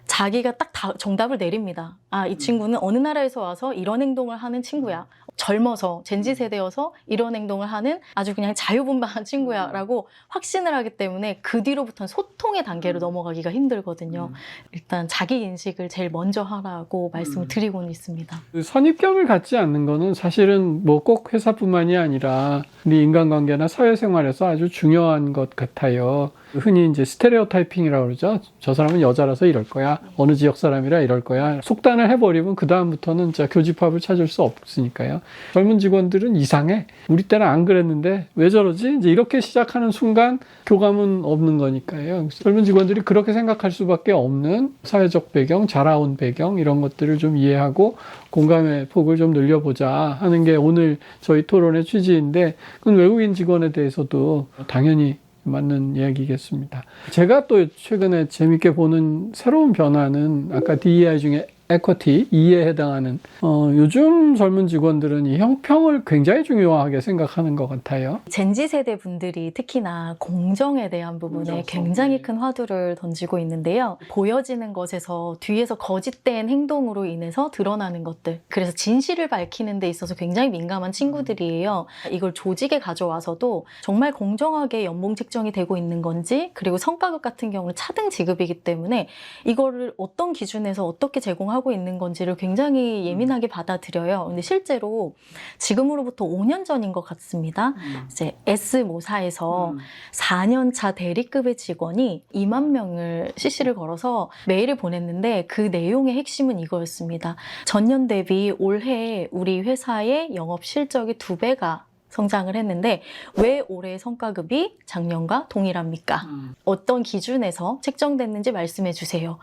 자기가 딱 정답을 내립니다. 이 친구는 어느 나라에서 와서 이런 행동을 하는 친구야. 젊어서 젠지 세대여서 이런 행동을 하는 아주 그냥 자유분방한 친구야 라고 확신을 하기 때문에 그 뒤로부터는 소통의 단계로 넘어가기가 힘들거든요. 일단 자기 인식을 제일 먼저 하라고 말씀을 드리고는 있습니다. 선입견을 갖지 않는 거는 사실은 뭐 꼭 회사뿐만이 아니라 우리 인간관계나 사회생활에서 아주 중요한 것 같아요. 흔히 이제 스테레오타이핑이라고 그러죠. 저 사람은 여자라서 이럴 거야. 어느 지역 사람이라 이럴 거야. 속단을 해버리면 그 다음부터는 진짜 교집합을 찾을 수 없으니까요. 젊은 직원들은 이상해. 우리 때는 안 그랬는데 왜 저러지? 이제 이렇게 시작하는 순간 교감은 없는 거니까요. 젊은 직원들이 그렇게 생각할 수밖에 없는 사회적 배경, 자라온 배경 이런 것들을 좀 이해하고 공감의 폭을 좀 늘려보자 하는 게 오늘 저희 토론의 취지인데, 그건 외국인 직원에 대해서도 당연히 맞는 이야기겠습니다. 제가 또 최근에 재밌게 보는 새로운 변화는 아까 DEI 중에 에쿼티, E에 해당하는 요즘 젊은 직원들은 이 형평을 굉장히 중요하게 생각하는 것 같아요. 젠지 세대 분들이 특히나 공정에 대한 부분에 굉장히 큰 화두를 던지고 있는데요. 보여지는 것에서 뒤에서 거짓된 행동으로 인해서 드러나는 것들, 그래서 진실을 밝히는 데 있어서 굉장히 민감한 친구들이에요. 이걸 조직에 가져와서도 정말 공정하게 연봉 책정이 되고 있는 건지, 그리고 성과급 같은 경우는 차등 지급이기 때문에 이거를 어떤 기준에서 어떻게 제공하고 있는 건지를 굉장히 예민하게 받아들여요. 근데 실제로 지금으로부터 5년 전인 것 같습니다. 이제 S모사에서 4년차 대리급의 직원이 2만 명을 CC를 걸어서 메일을 보냈는데 그 내용의 핵심은 이거였습니다. 전년 대비 올해 우리 회사의 영업 실적이 2배가 성장을 했는데 왜 올해의 성과급이 작년과 동일합니까? 어떤 기준에서 책정됐는지 말씀해 주세요.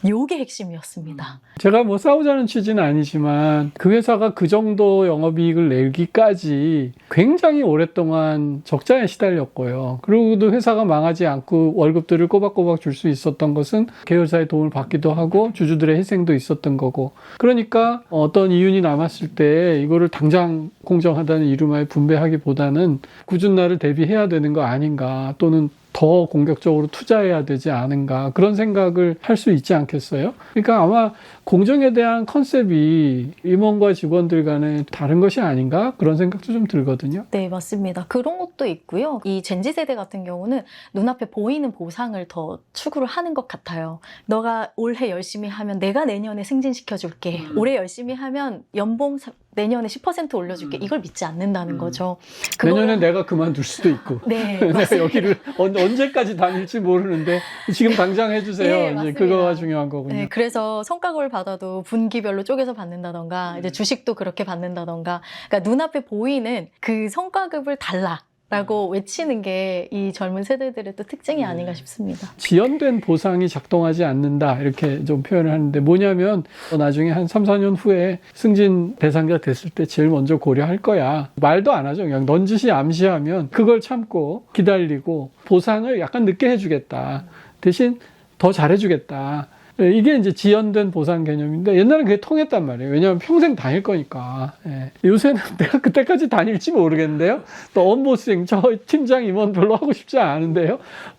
요게 핵심이었습니다. 제가 뭐 싸우자는 취지는 아니지만 그 회사가 그 정도 영업이익을 내기까지 굉장히 오랫동안 적자에 시달렸고요. 그리고도 회사가 망하지 않고 월급들을 꼬박꼬박 줄 수 있었던 것은 계열사의 도움을 받기도 하고 주주들의 희생도 있었던 거고, 그러니까 어떤 이윤이 남았을 때 이거를 당장 공정하다는 이름하에 분배하기보다는 굳은 날을 대비해야 되는 거 아닌가, 또는 더 공격적으로 투자해야 되지 않은가 그런 생각을 할 수 있지 않겠어요? 그러니까 아마 공정에 대한 컨셉이 임원과 직원들 간에 다른 것이 아닌가 그런 생각도 좀 들거든요. 네, 맞습니다. 그런 것도 있고요. 이 젠지 세대 같은 경우는 눈앞에 보이는 보상을 더 추구를 하는 것 같아요. 너가 올해 열심히 하면 내가 내년에 승진시켜줄게. 올해 열심히 하면 연봉 내년에 10% 올려줄게. 이걸 믿지 않는다는 거죠. 내년에 내가 그만둘 수도 있고. 네, 내가 여기를 언제까지 다닐지 모르는데 지금 당장 해주세요. 네, 이제 맞습니다. 그거가 중요한 거군요. 네, 그래서 성과급을 받아도 분기별로 쪼개서 받는다던가, 이제 주식도 그렇게 받는다던가, 그러니까 눈앞에 보이는 그 성과급을 달라라고 외치는 게 이 젊은 세대들의 또 특징이 아닌가 싶습니다. 지연된 보상이 작동하지 않는다 이렇게 좀 표현을 하는데 뭐냐면 나중에 한 3, 4년 후에 승진 대상자 됐을 때 제일 먼저 고려할 거야. 말도 안 하죠. 그냥 넌지시 암시하면 그걸 참고 기다리고 보상을 약간 늦게 해주겠다. 대신 더 잘해주겠다. 이게 이제 지연된 보상 개념인데 옛날엔 그게 통했단 말이에요. 왜냐하면 평생 다닐 거니까. 예. 요새는 내가 그때까지 다닐지 모르겠는데요. 또 업무수행 저 팀장 임원 별로 하고 싶지 않은데요.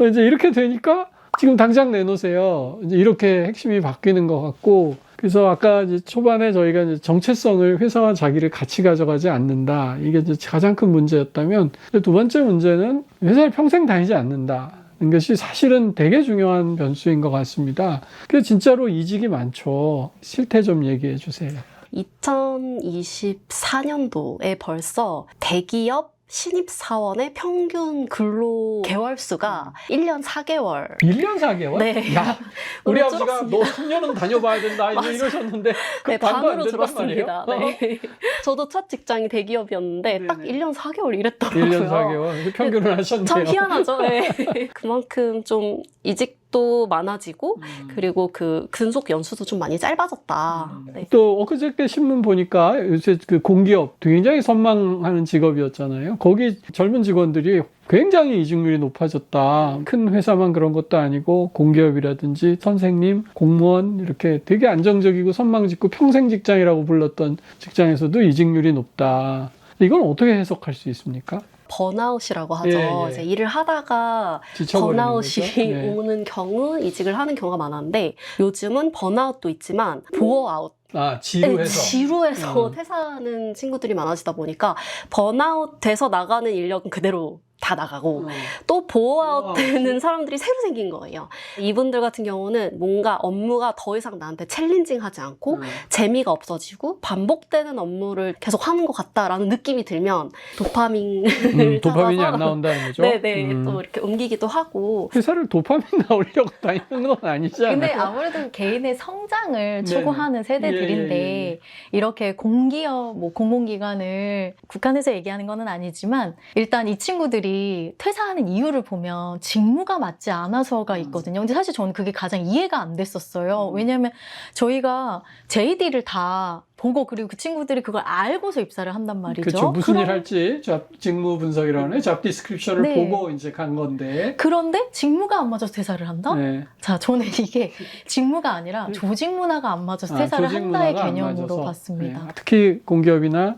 이제 이렇게 되니까 지금 당장 내놓으세요. 이제 이렇게 핵심이 바뀌는 것 같고. 그래서 아까 이제 초반에 저희가 이제 정체성을 회사와 자기를 같이 가져가지 않는다. 이게 이제 가장 큰 문제였다면 두 번째 문제는 회사를 평생 다니지 않는다. 것이 사실은 되게 중요한 변수인 것 같습니다. 그래서 진짜로 이직이 많죠. 실태 좀 얘기해 주세요. 2024년도에 벌써 대기업 신입사원의 평균 근로 개월수가 1년 4개월. 1년 4개월? 네. 야, 우리 너무 아버지가 너 3년은 다녀봐야 된다 이러셨는데 그 네, 반도 안 반으로 된단 들었습니다. 말이에요? 네. 저도 첫 직장이 대기업이었는데 딱 1년 4개월 일했더라고요. 1년 4개월. 평균을 하셨네요. 참 희한하죠. 네. 그만큼 좀 이직도 많아지고 그리고 그 근속 연수도 좀 많이 짧아졌다. 네. 또 엊그저께 신문 보니까 요새 그 공기업 굉장히 선망하는 직업이었잖아요. 거기 젊은 직원들이 굉장히 이직률이 높아졌다. 큰 회사만 그런 것도 아니고 공기업이라든지 선생님, 공무원 이렇게 되게 안정적이고 선망짓고 평생 직장이라고 불렀던 직장에서도 이직률이 높다. 이건 어떻게 해석할 수 있습니까? 번아웃이라고 하죠. 예. 이제 일을 하다가 지쳐버리는 번아웃이 거죠? 예. 오는 경우 이직을 하는 경우가 많았는데 요즘은 번아웃도 있지만 보어아웃. 아, 네, 지루해서. 지루해서 퇴사하는 친구들이 많아지다 보니까 번아웃 돼서 나가는 인력은 그대로 다 나가고 또 보어아웃 되는 사람들이 새로 생긴 거예요. 이분들 같은 경우는 뭔가 업무가 더 이상 나한테 챌린징하지 않고 재미가 없어지고 반복되는 업무를 계속 하는 것 같다라는 느낌이 들면 도파민을 도파민이 따라서 안 나온다는 거죠? 네네 또 이렇게 옮기기도 하고 회사를 도파민 나오려고 다니는 건 아니잖아요. 근데 아무래도 개인의 성장을 추구하는 세대들인데 예. 이렇게 공기업, 뭐 공공기관을 국한해서 얘기하는 건 아니지만 일단 이 친구들이 퇴사하는 이유를 보면 직무가 맞지 않아서가 있거든요. 근데 사실 저는 그게 가장 이해가 안 됐었어요. 왜냐하면 저희가 JD를 다 보고 그리고 그 친구들이 그걸 알고서 입사를 한단 말이죠. 그렇죠. 무슨 일 할지 직무 분석이라는 잡 디스크립션을 네. 보고 이제 간 건데. 그런데 직무가 안 맞아서 퇴사를 한다? 네. 자, 저는 이게 직무가 아니라 조직 문화가 안 맞아서 퇴사를 조직 한다의 문화가 안 개념으로 맞아서. 봤습니다. 네. 특히 공기업이나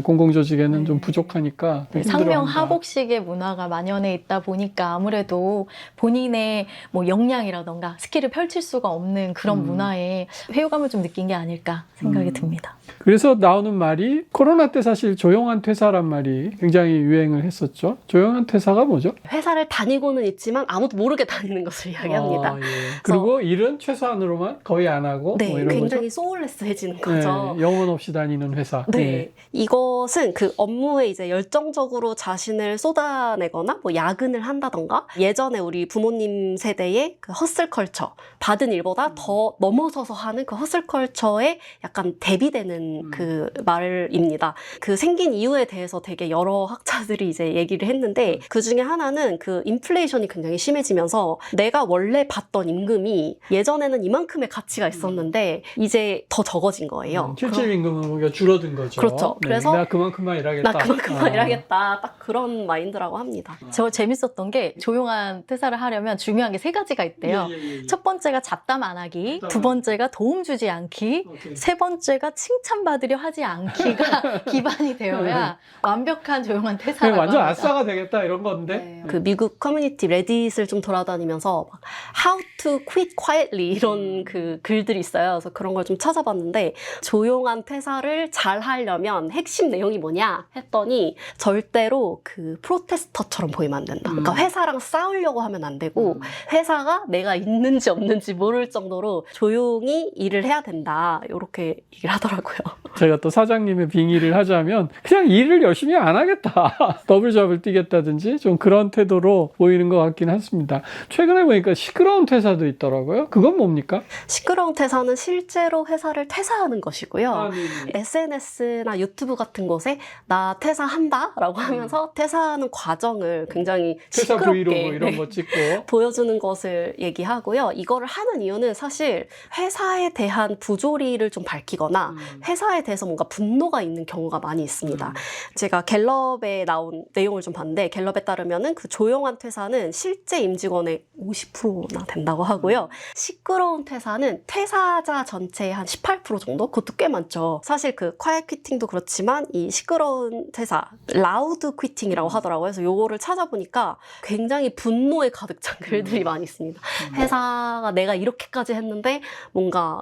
공공조직에는 네. 좀 부족하니까 네, 상명 하복식의 문화가 만연해 있다 보니까 아무래도 본인의 뭐 역량이라던가 스킬을 펼칠 수가 없는 그런 문화에 회유감을 좀 느낀 게 아닐까 생각이 듭니다. 그래서 나오는 말이 코로나 때 사실 조용한 퇴사란 말이 굉장히 유행을 했었죠. 조용한 퇴사가 뭐죠? 회사를 다니고는 있지만 아무도 모르게 다니는 것을 이야기합니다. 예. 그리고 일은 최소한으로만 거의 안 하고 네, 뭐 이런 굉장히 거죠. 소울레스해지는 거죠. 네, 영혼 없이 다니는 회사. 네. 이것은 그 업무에 이제 열정적으로 자신을 쏟아내거나 뭐 야근을 한다던가 예전에 우리 부모님 세대의 그 허슬 컬처 받은 일보다 더 넘어서서 하는 그 허슬 컬처에 약간 대비되는 그 말입니다. 그 생긴 이유에 대해서 되게 여러 학자들이 이제 얘기를 했는데 그 중에 하나는 그 인플레이션이 굉장히 심해지면서 내가 원래 받던 임금이 예전에는 이만큼의 가치가 있었는데 이제 더 적어진 거예요. 실질 임금은 줄어든 거죠. 그렇죠. 네. 그래서 나 그만큼만 일하겠다. 나 그만큼만 일하겠다. 딱 그런 마인드라고 합니다. 저 재밌었던 게 조용한 퇴사를 하려면 중요한 게 3가지가 있대요. 첫 번째가 잡담 안 하기, 두 번째가 도움 주지 않기, 세 번째가 칭찬받으려 하지 않기가 기반이 되어야 완벽한 조용한 퇴사라고 완전 합니다. 아싸가 되겠다 이런 건데. 네. 그 미국 커뮤니티 레딧을 좀 돌아다니면서 막 How to quit quietly 이런 그 글들이 있어요. 그래서 그런 걸 좀 찾아봤는데 조용한 퇴사를 잘 하려면 핵심 내용이 뭐냐 했더니 절대로 그 프로테스터처럼 보이면 안 된다. 그러니까 회사랑 싸우려고 하면 안 되고 회사가 내가 있는지 없는지 모를 정도로 조용히 일을 해야 된다. 이렇게 얘기를 하더라고요. 제가 또 사장님의 빙의를 하자면 그냥 일을 열심히 안 하겠다. 더블잡을 뛰겠다든지 좀 그런 태도로 보이는 것 같긴 했습니다. 최근에 보니까 시끄러운 퇴사도 있더라고요. 그건 뭡니까? 시끄러운 퇴사는 실제로 회사를 퇴사하는 것이고요. 네네. SNS나 유튜브 같은 곳에 나 퇴사한다 라고 하면서 퇴사하는 과정을 굉장히 퇴사 시끄럽게 브이로그 이런 거 찍고. 보여주는 것을 얘기하고요. 이거를 하는 이유는 사실 회사에 대한 부조리를 좀 밝히거나 회사에 대해서 뭔가 분노가 있는 경우가 많이 있습니다. 제가 갤럽에 나온 내용을 좀 봤는데 갤럽에 따르면은 그 조용한 퇴사는 실제 임직원의 50%나 된다고 하고요. 시끄러운 퇴사는 퇴사자 전체의 한 18% 정도? 그것도 꽤 많죠. 사실 그 quiet quitting도 그렇지만 이 시끄러운 퇴사, loud quitting이라고 하더라고요. 그래서 요거를 찾아보니까 굉장히 분노에 가득 찬 글들이 많이 있습니다. 회사가 내가 이렇게까지 했는데 뭔가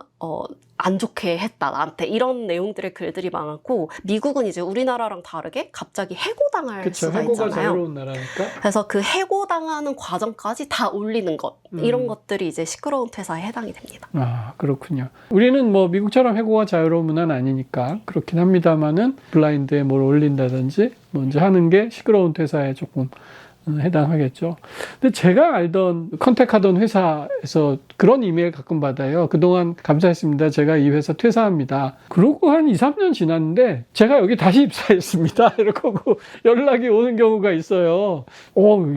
안 좋게 했다 나한테 이런 내용들의 글들이 많았고 미국은 이제 우리나라랑 다르게 갑자기 해고당할 그쵸. 수가 해고가 있잖아요. 자유로운 나라니까. 그래서 그 해고당하는 과정까지 다 올리는 것 이런 것들이 이제 시끄러운 퇴사에 해당이 됩니다. 아, 그렇군요. 우리는 뭐 미국처럼 해고가 자유로운 문화는 아니니까 그렇긴 합니다만은 블라인드에 뭘 올린다든지 먼저 하는 게 시끄러운 퇴사에 조금 해당하겠죠. 근데 제가 알던 컨택하던 회사에서 그런 이메일 가끔 받아요. 그동안 감사했습니다. 제가 이 회사 퇴사합니다. 그러고 한 2, 3년 지났는데 제가 여기 다시 입사했습니다. 이러고 연락이 오는 경우가 있어요.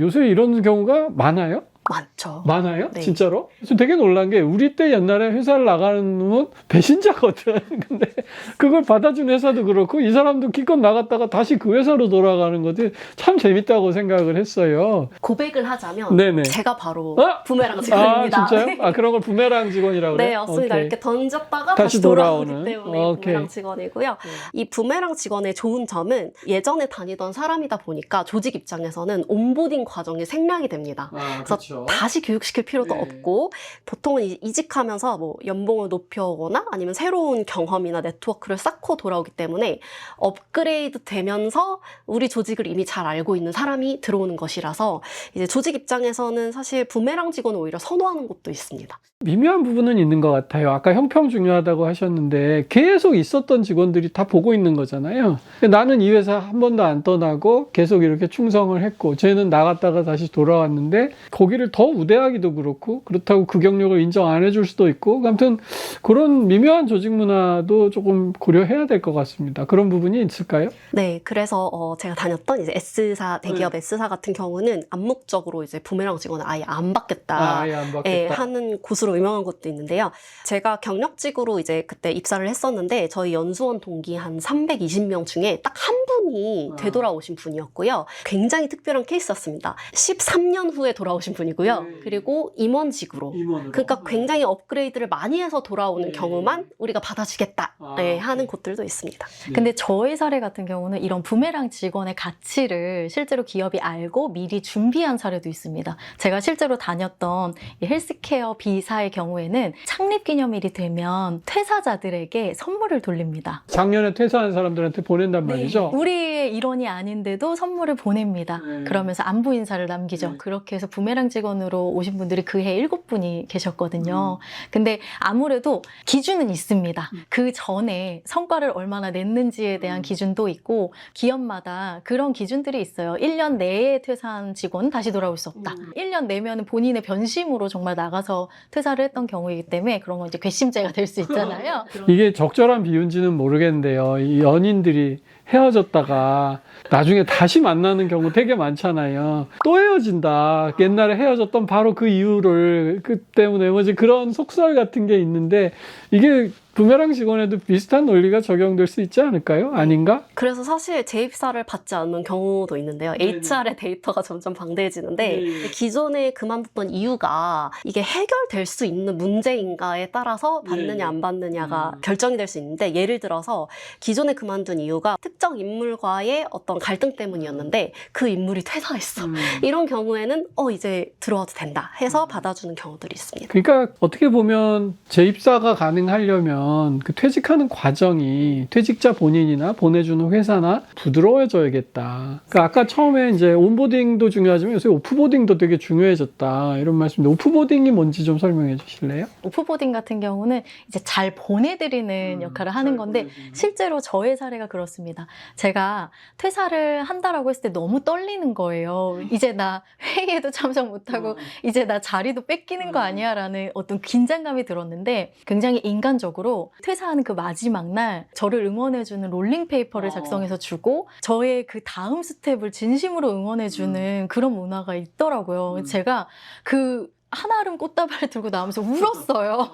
요새 이런 경우가 많아요? 많죠. 많아요? 네. 진짜로? 그래서 되게 놀란 게 우리 때 옛날에 회사를 나가는 놈은 배신자거든. 근데 그걸 받아준 회사도 그렇고 이 사람도 기껏 나갔다가 다시 그 회사로 돌아가는 것이 참 재밌다고 생각을 했어요. 고백을 하자면 네네. 제가 바로 아? 부메랑 직원입니다. 아, 진짜요? 아, 그런 걸 부메랑 직원이라고 그래요? 네, 맞습니다. 오케이. 이렇게 던졌다가 다시 다시 돌아오기 돌아오는. 때문에 오케이. 부메랑 직원이고요. 이 부메랑 직원의 좋은 점은 예전에 다니던 사람이다 보니까 조직 입장에서는 온보딩 과정이 생략이 됩니다. 그래서 다시 교육시킬 필요도 네. 없고 보통은 이직하면서 뭐 연봉을 높여오거나 아니면 새로운 경험이나 네트워크를 쌓고 돌아오기 때문에 업그레이드 되면서 우리 조직을 이미 잘 알고 있는 사람이 들어오는 것이라서 이제 조직 입장에서는 사실 부메랑 직원을 오히려 선호하는 곳도 있습니다. 미묘한 부분은 있는 것 같아요. 아까 형평 중요하다고 하셨는데 계속 있었던 직원들이 다 보고 있는 거잖아요. 나는 이 회사 한 번도 안 떠나고 계속 이렇게 충성을 했고 쟤는 나갔다가 다시 돌아왔는데 거기를 더 우대하기도 그렇고 그렇다고 그 경력을 인정 안 해줄 수도 있고 아무튼 그런 미묘한 조직 문화도 조금 고려해야 될 것 같습니다. 그런 부분이 있을까요? 네, 그래서 제가 다녔던 이제 S사 대기업 S사 같은 경우는 암묵적으로 이제 부메랑 직원을 아예 안 받겠다. 아예 안 받겠다. 예, 하는 곳으로 유명한 곳도 있는데요. 제가 경력직으로 이제 그때 입사를 했었는데 저희 연수원 동기 한 320명 중에 딱 한 분이 되돌아오신 분이었고요. 굉장히 특별한 케이스였습니다. 13년 후에 돌아오신 분이고요. 그리고 임원직으로. 그러니까 굉장히 업그레이드를 많이 해서 돌아오는 경우만 우리가 받아주겠다 하는 곳들도 있습니다. 근데 저의 사례 같은 경우는 이런 부메랑 직원의 가치를 실제로 기업이 알고 미리 준비한 사례도 있습니다. 제가 실제로 다녔던 이 헬스케어 B사의 경우에는 창립기념일이 되면 퇴사자들에게 선물을 돌립니다. 작년에 퇴사한 사람들한테 보낸단 말이죠. 우리의 일원이 아닌데도 선물을 보냅니다. 그러면서 안부 인사를 남기죠. 네. 그렇게 해서 부메랑 직원으로 오신 분들이 그해 7분이 계셨거든요. 근데 아무래도 기준은 있습니다. 그 전에 성과를 얼마나 냈는지에 대한 기준도 있고 기업마다 그런 기준들이 있어요. 1년 내에 퇴사한 직원 다시 돌아올 수 없다. 1년 내면 본인의 변심으로 정말 나가서 퇴사를 했던 경우이기 때문에 그런 건 이제 괘씸죄가 될 수 있잖아요. 이게 적절한 비유인지는 모르겠는데요. 이 연인들이 헤어졌다가 나중에 다시 만나는 경우 되게 많잖아요. 또 헤어진다. 옛날에 헤어졌던 바로 그 이유를 그 때문에 뭐지 그런 속설 같은 게 있는데 이게 부메랑 직원에도 비슷한 논리가 적용될 수 있지 않을까요? 아닌가? 그래서 사실 재입사를 받지 않는 경우도 있는데요. 네네. HR의 데이터가 점점 방대해지는데 네. 기존에 그만뒀던 이유가 이게 해결될 수 있는 문제인가에 따라서 받느냐 네. 안 받느냐가 결정이 될 수 있는데, 예를 들어서 기존에 그만둔 이유가 특정 인물과의 어떤 갈등 때문이었는데 그 인물이 퇴사했어. 이런 경우에는 이제 들어와도 된다 해서 받아주는 경우들이 있습니다. 그러니까 어떻게 보면 재입사가 가능하려면 그 퇴직하는 과정이 퇴직자 본인이나 보내주는 회사나 부드러워져야겠다. 그러니까 아까 처음에 이제 온보딩도 중요하지만 요새 오프보딩도 되게 중요해졌다 이런 말씀인데, 오프보딩이 뭔지 좀 설명해 주실래요? 오프보딩 같은 경우는 이제 잘 보내드리는 역할을 하는 건데, 실제로 저의 사례가 그렇습니다. 제가 퇴사를 한다라고 했을 때 너무 떨리는 거예요. 이제 나 회의에도 참석 못하고 이제 나 자리도 뺏기는 거 아니야 라는 어떤 긴장감이 들었는데, 굉장히 인간적으로 퇴사하는 그 마지막 날 저를 응원해주는 롤링페이퍼를 작성해서 주고 저의 그 다음 스텝을 진심으로 응원해주는 그런 문화가 있더라고요. 제가 그 한아름 꽃다발을 들고 나오면서 울었어요.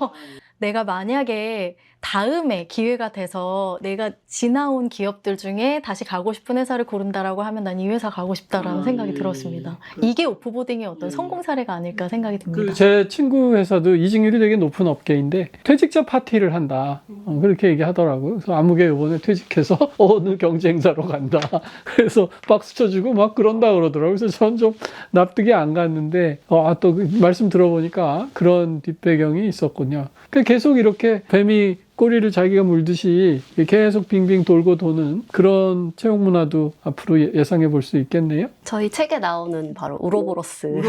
내가 만약에 다음에 기회가 돼서 내가 지나온 기업들 중에 다시 가고 싶은 회사를 고른다라고 하면 난 이 회사 가고 싶다라는 생각이 들었습니다. 이게 오프보딩의 어떤 성공 사례가 아닐까 생각이 듭니다. 제 친구 회사도 이직률이 되게 높은 업계인데 퇴직자 파티를 한다. 그렇게 얘기하더라고요. 그래서 아무개 이번에 퇴직해서 어느 경쟁사로 간다. 그래서 박수 쳐주고 막 그런다 그러더라고요. 그래서 전 좀 납득이 안 갔는데 또 그 말씀 들어보니까 그런 뒷배경이 있었군요. 계속 이렇게 뱀이 꼬리를 자기가 물듯이 계속 빙빙 돌고 도는 그런 채용 문화도 앞으로 예상해 볼 수 있겠네요. 저희 책에 나오는 바로 우로보로스.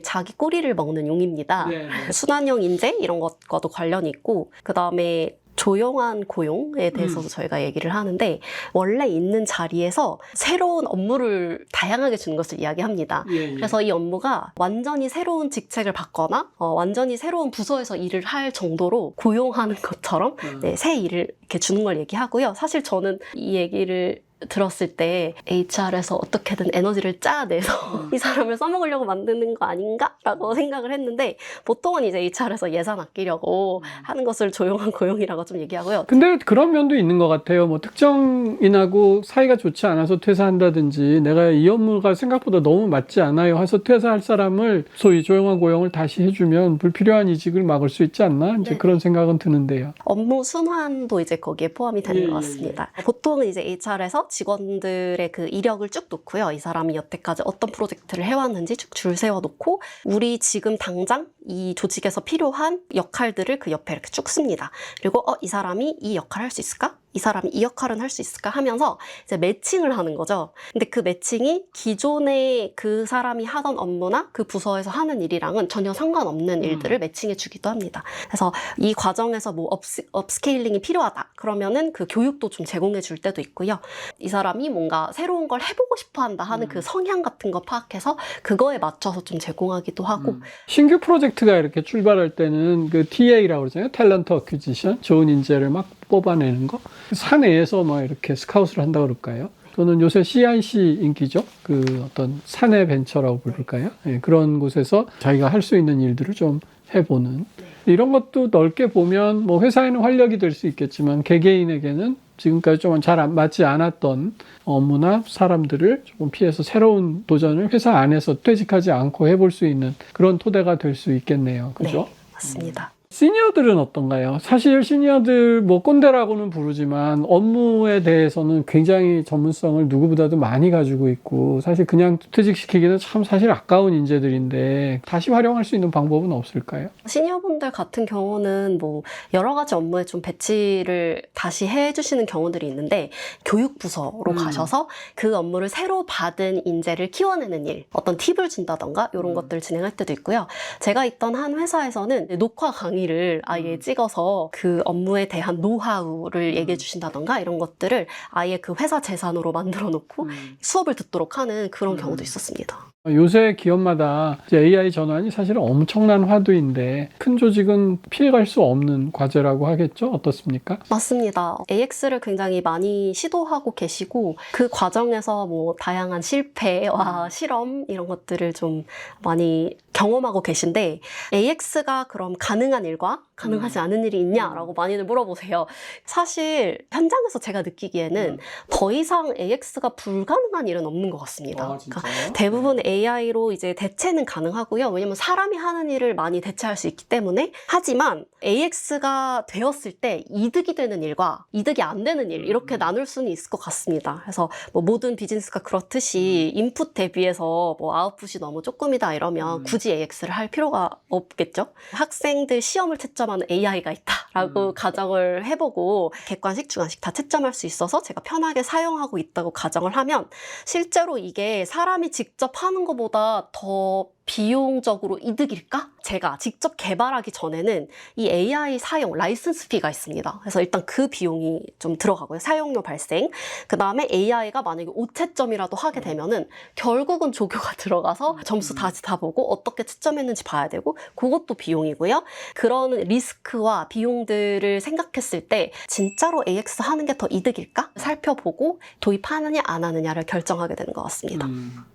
자기 꼬리를 먹는 용입니다. 순환형 인재 이런 것과도 관련이 있고, 그 다음에 조용한 고용에 대해서도 저희가 얘기를 하는데, 원래 있는 자리에서 새로운 업무를 다양하게 주는 것을 이야기합니다. 그래서 이 업무가 완전히 새로운 직책을 받거나 완전히 새로운 부서에서 일을 할 정도로 고용하는 것처럼 새 일을 이렇게 주는 걸 얘기하고요. 사실 저는 이 얘기를 들었을 때 HR에서 어떻게든 에너지를 짜내서 이 사람을 써먹으려고 만드는 거 아닌가라고 생각을 했는데, 보통은 이제 HR에서 예산 아끼려고 하는 것을 조용한 고용이라고 좀 얘기하고요. 근데 그런 면도 있는 것 같아요. 뭐 특정인하고 사이가 좋지 않아서 퇴사한다든지, 내가 이 업무가 생각보다 너무 맞지 않아요 해서 퇴사할 사람을 소위 조용한 고용을 다시 해주면 불필요한 이직을 막을 수 있지 않나? 이제 그런 생각은 드는데요. 업무 순환도 이제 거기에 포함이 되는 것 같습니다. 보통은 이제 HR에서 직원들의 그 이력을 쭉 놓고요. 이 사람이 여태까지 어떤 프로젝트를 해왔는지 쭉 줄 세워놓고, 우리 지금 당장 이 조직에서 필요한 역할들을 그 옆에 이렇게 쭉 씁니다. 그리고 이 사람이 이 역할을 할 수 있을까? 이 사람이 이 역할은 할 수 있을까 하면서 이제 매칭을 하는 거죠. 근데 그 매칭이 기존에 그 사람이 하던 업무나 그 부서에서 하는 일이랑은 전혀 상관없는 일들을 매칭해 주기도 합니다. 그래서 이 과정에서 뭐 업스케일링이 필요하다 그러면은 그 교육도 좀 제공해 줄 때도 있고요. 이 사람이 뭔가 새로운 걸 해보고 싶어 한다 하는 그 성향 같은 거 파악해서 그거에 맞춰서 좀 제공하기도 하고. 신규 프로젝트가 이렇게 출발할 때는 그 TA라고 그러잖아요. 탤런트 어퀴지션, 좋은 인재를 막 뽑아내는 거. 사내에서 막 이렇게 스카웃을 한다 그럴까요? 또는 요새 CIC 인기죠. 그 어떤 사내 벤처라고 부를까요? 그런 곳에서 자기가 할 수 있는 일들을 좀 해보는. 이런 것도 넓게 보면 뭐 회사에는 활력이 될 수 있겠지만, 개개인에게는 지금까지 좀 잘 맞지 않았던 업무나 사람들을 조금 피해서 새로운 도전을 회사 안에서 퇴직하지 않고 해볼 수 있는 그런 토대가 될 수 있겠네요. 그죠? 네, 맞습니다. 시니어들은 어떤가요? 사실 시니어들 뭐 꼰대라고는 부르지만 업무에 대해서는 굉장히 전문성을 누구보다도 많이 가지고 있고, 사실 그냥 퇴직시키기는 참 사실 아까운 인재들인데 다시 활용할 수 있는 방법은 없을까요? 시니어분들 같은 경우는 뭐 여러 가지 업무에 좀 배치를 다시 해주시는 경우들이 있는데, 교육부서로 가셔서 그 업무를 새로 받은 인재를 키워내는 일, 어떤 팁을 준다던가 이런 것들을 진행할 때도 있고요. 제가 있던 한 회사에서는 녹화 강의를 아예 찍어서 그 업무에 대한 노하우를 얘기해 주신다던가 이런 것들을 아예 그 회사 재산으로 만들어 놓고 수업을 듣도록 하는 그런 경우도 있었습니다. 요새 기업마다 이제 AI 전환이 사실은 엄청난 화두인데, 큰 조직은 피해갈 수 없는 과제라고 하겠죠? 어떻습니까? 맞습니다. AX를 굉장히 많이 시도하고 계시고, 그 과정에서 뭐 다양한 실패와 실험 이런 것들을 좀 많이 경험하고 계신데, AX가 그럼 가능한 일과 가능하지 않은 일이 있냐라고 많이들 물어보세요. 사실 현장에서 제가 느끼기에는 더 이상 AX가 불가능한 일은 없는 것 같습니다. 그러니까 대부분 AI로 이제 대체는 가능하고요. 왜냐면 사람이 하는 일을 많이 대체할 수 있기 때문에. 하지만 AX가 되었을 때 이득이 되는 일과 이득이 안 되는 일 이렇게 나눌 수는 있을 것 같습니다. 그래서 뭐 모든 비즈니스가 그렇듯이 인풋 대비해서 뭐 아웃풋이 너무 조금이다 이러면 굳이 AX를 할 필요가 없겠죠. 학생들 시험을 채점하는 AI가 있다라고 가정을 해보고 객관식, 주관식 다 채점할 수 있어서 제가 편하게 사용하고 있다고 가정을 하면 실제로 이게 사람이 직접 하는 것보다 더 비용적으로 이득일까? 제가 직접 개발하기 전에는 이 AI 사용 라이선스 피가 있습니다. 그래서 일단 그 비용이 좀 들어가고요. 사용료 발생. 그 다음에 AI가 만약에 오채점이라도 하게 되면은 결국은 조교가 들어가서 점수 다시 다 보고 어떻게 채점했는지 봐야 되고 그것도 비용이고요. 그런 리스크와 비용들을 생각했을 때 진짜로 AX 하는 게 더 이득일까? 살펴보고 도입하느냐 안 하느냐를 결정하게 되는 것 같습니다.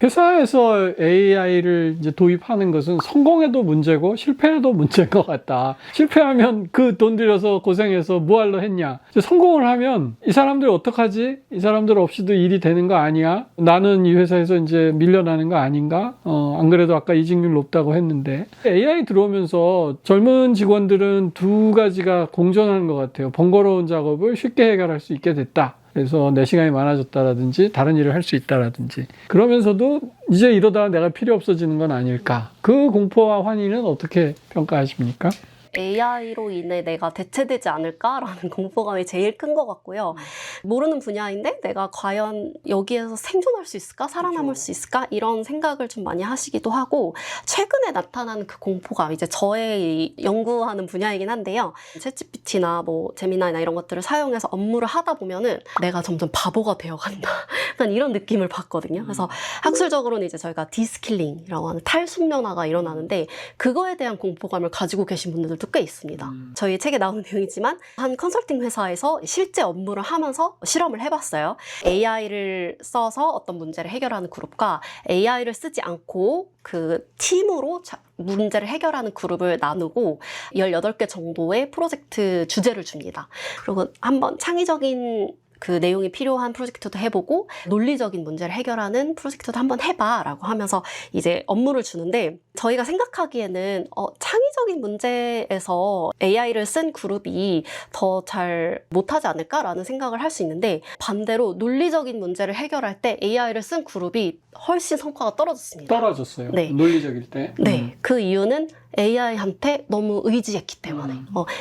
회사에서 AI를 이제 도입하는 것은 성공해도 문제고 실패해도 문제인 것 같다. 실패하면 그 돈 들여서 고생해서 뭐하러 했냐. 성공을 하면 이 사람들 어떡하지? 이 사람들 없이도 일이 되는 거 아니야? 나는 이 회사에서 이제 밀려나는 거 아닌가? 안 그래도 아까 이직률 높다고 했는데 AI 들어오면서 젊은 직원들은 두 가지가 공존하는 것 같아요. 번거로운 작업을 쉽게 해결할 수 있게 됐다. 그래서 내 시간이 많아졌다라든지 다른 일을 할 수 있다라든지 그러면서도 이제 이러다가 내가 필요 없어지는 건 아닐까. 그 공포와 환희는 어떻게 평가하십니까? AI로 인해 내가 대체되지 않을까라는 공포감이 제일 큰 것 같고요. 모르는 분야인데 내가 과연 여기에서 생존할 수 있을까? 살아남을 수 있을까? 이런 생각을 좀 많이 하시기도 하고 최근에 나타나는 그 공포감, 이제 저의 연구하는 분야이긴 한데요. 챗GPT나 뭐 제미나이나 이런 것들을 사용해서 업무를 하다 보면은 내가 점점 바보가 되어간다. 약간 이런 느낌을 받거든요. 그래서 학술적으로는 이제 저희가 디스킬링이라고 하는 탈숙련화가 일어나는데 그거에 대한 공포감을 가지고 계신 분들도 꽤 있습니다. 저희 책에 나오는 내용이지만 한 컨설팅 회사에서 실제 업무를 하면서 실험을 해봤어요. AI를 써서 어떤 문제를 해결하는 그룹과 AI를 쓰지 않고 그 팀으로 문제를 해결하는 그룹을 나누고 18개 정도의 프로젝트 주제를 줍니다. 그리고 한번 창의적인 그 내용이 필요한 프로젝트도 해보고 논리적인 문제를 해결하는 프로젝트도 한번 해봐 라고 하면서 이제 업무를 주는데 저희가 생각하기에는 창의적인 문제에서 AI를 쓴 그룹이 더 잘 못하지 않을까라는 생각을 할 수 있는데 반대로 논리적인 문제를 해결할 때 AI를 쓴 그룹이 훨씬 성과가 떨어졌습니다. 떨어졌어요. 네. 논리적일 때. 네. 그 이유는 AI한테 너무 의지했기 때문에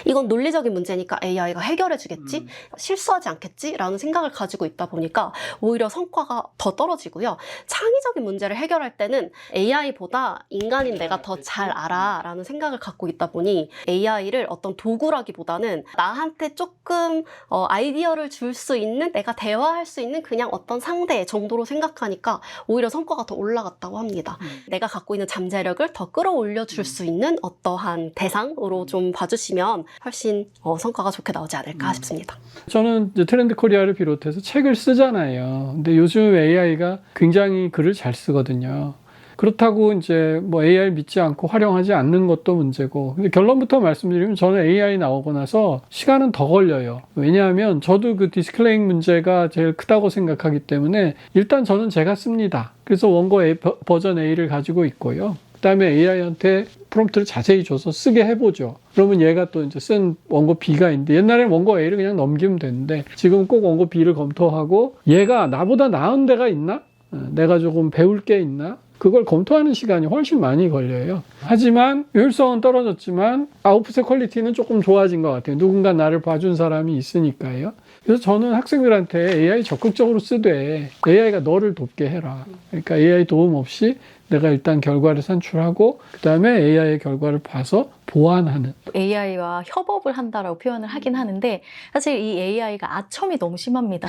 이건 논리적인 문제니까 AI가 해결해주겠지? 실수하지 않겠지? 라는 생각을 가지고 있다 보니까 오히려 성과가 더 떨어지고요. 창의적인 문제를 해결할 때는 AI보다 인간인 내가 더 잘 알아 라는 생각을 갖고 있다 보니 AI를 어떤 도구라기보다는 나한테 조금 아이디어를 줄 수 있는, 내가 대화할 수 있는 그냥 어떤 상대 정도로 생각하니까 오히려 성과가 더 올라갔다고 합니다. 내가 갖고 있는 잠재력을 더 끌어올려 줄 수 있는 어떠한 대상으로 좀 봐주시면 훨씬 성과가 좋게 나오지 않을까 싶습니다. 저는 이제 트렌드 코리아를 비롯해서 책을 쓰잖아요. 근데 요즘 AI가 굉장히 글을 잘 쓰거든요. 그렇다고 이제 뭐 AI를 믿지 않고 활용하지 않는 것도 문제고. 근데 결론부터 말씀드리면 저는 AI 나오고 나서 시간은 더 걸려요. 왜냐하면 저도 그 디스클레잉 문제가 제일 크다고 생각하기 때문에 일단 저는 제가 씁니다. 그래서 원고 버전 A를 가지고 있고요. 그다음에 AI한테 프롬프트를 자세히 줘서 쓰게 해보죠. 그러면 얘가 또 이제 쓴 원고 B가 있는데 옛날에는 원고 A를 그냥 넘기면 되는데 지금 꼭 원고 B를 검토하고 얘가 나보다 나은 데가 있나? 내가 조금 배울 게 있나? 그걸 검토하는 시간이 훨씬 많이 걸려요. 하지만 효율성은 떨어졌지만 아웃풋의 퀄리티는 조금 좋아진 것 같아요. 누군가 나를 봐준 사람이 있으니까요. 그래서 저는 학생들한테 AI 적극적으로 쓰되 AI가 너를 돕게 해라. 그러니까 AI 도움 없이 내가 일단 결과를 산출하고 그 다음에 AI의 결과를 봐서 보완하는. AI와 협업을 한다라고 표현을 하긴 하는데 사실 이 AI가 아첨이 너무 심합니다.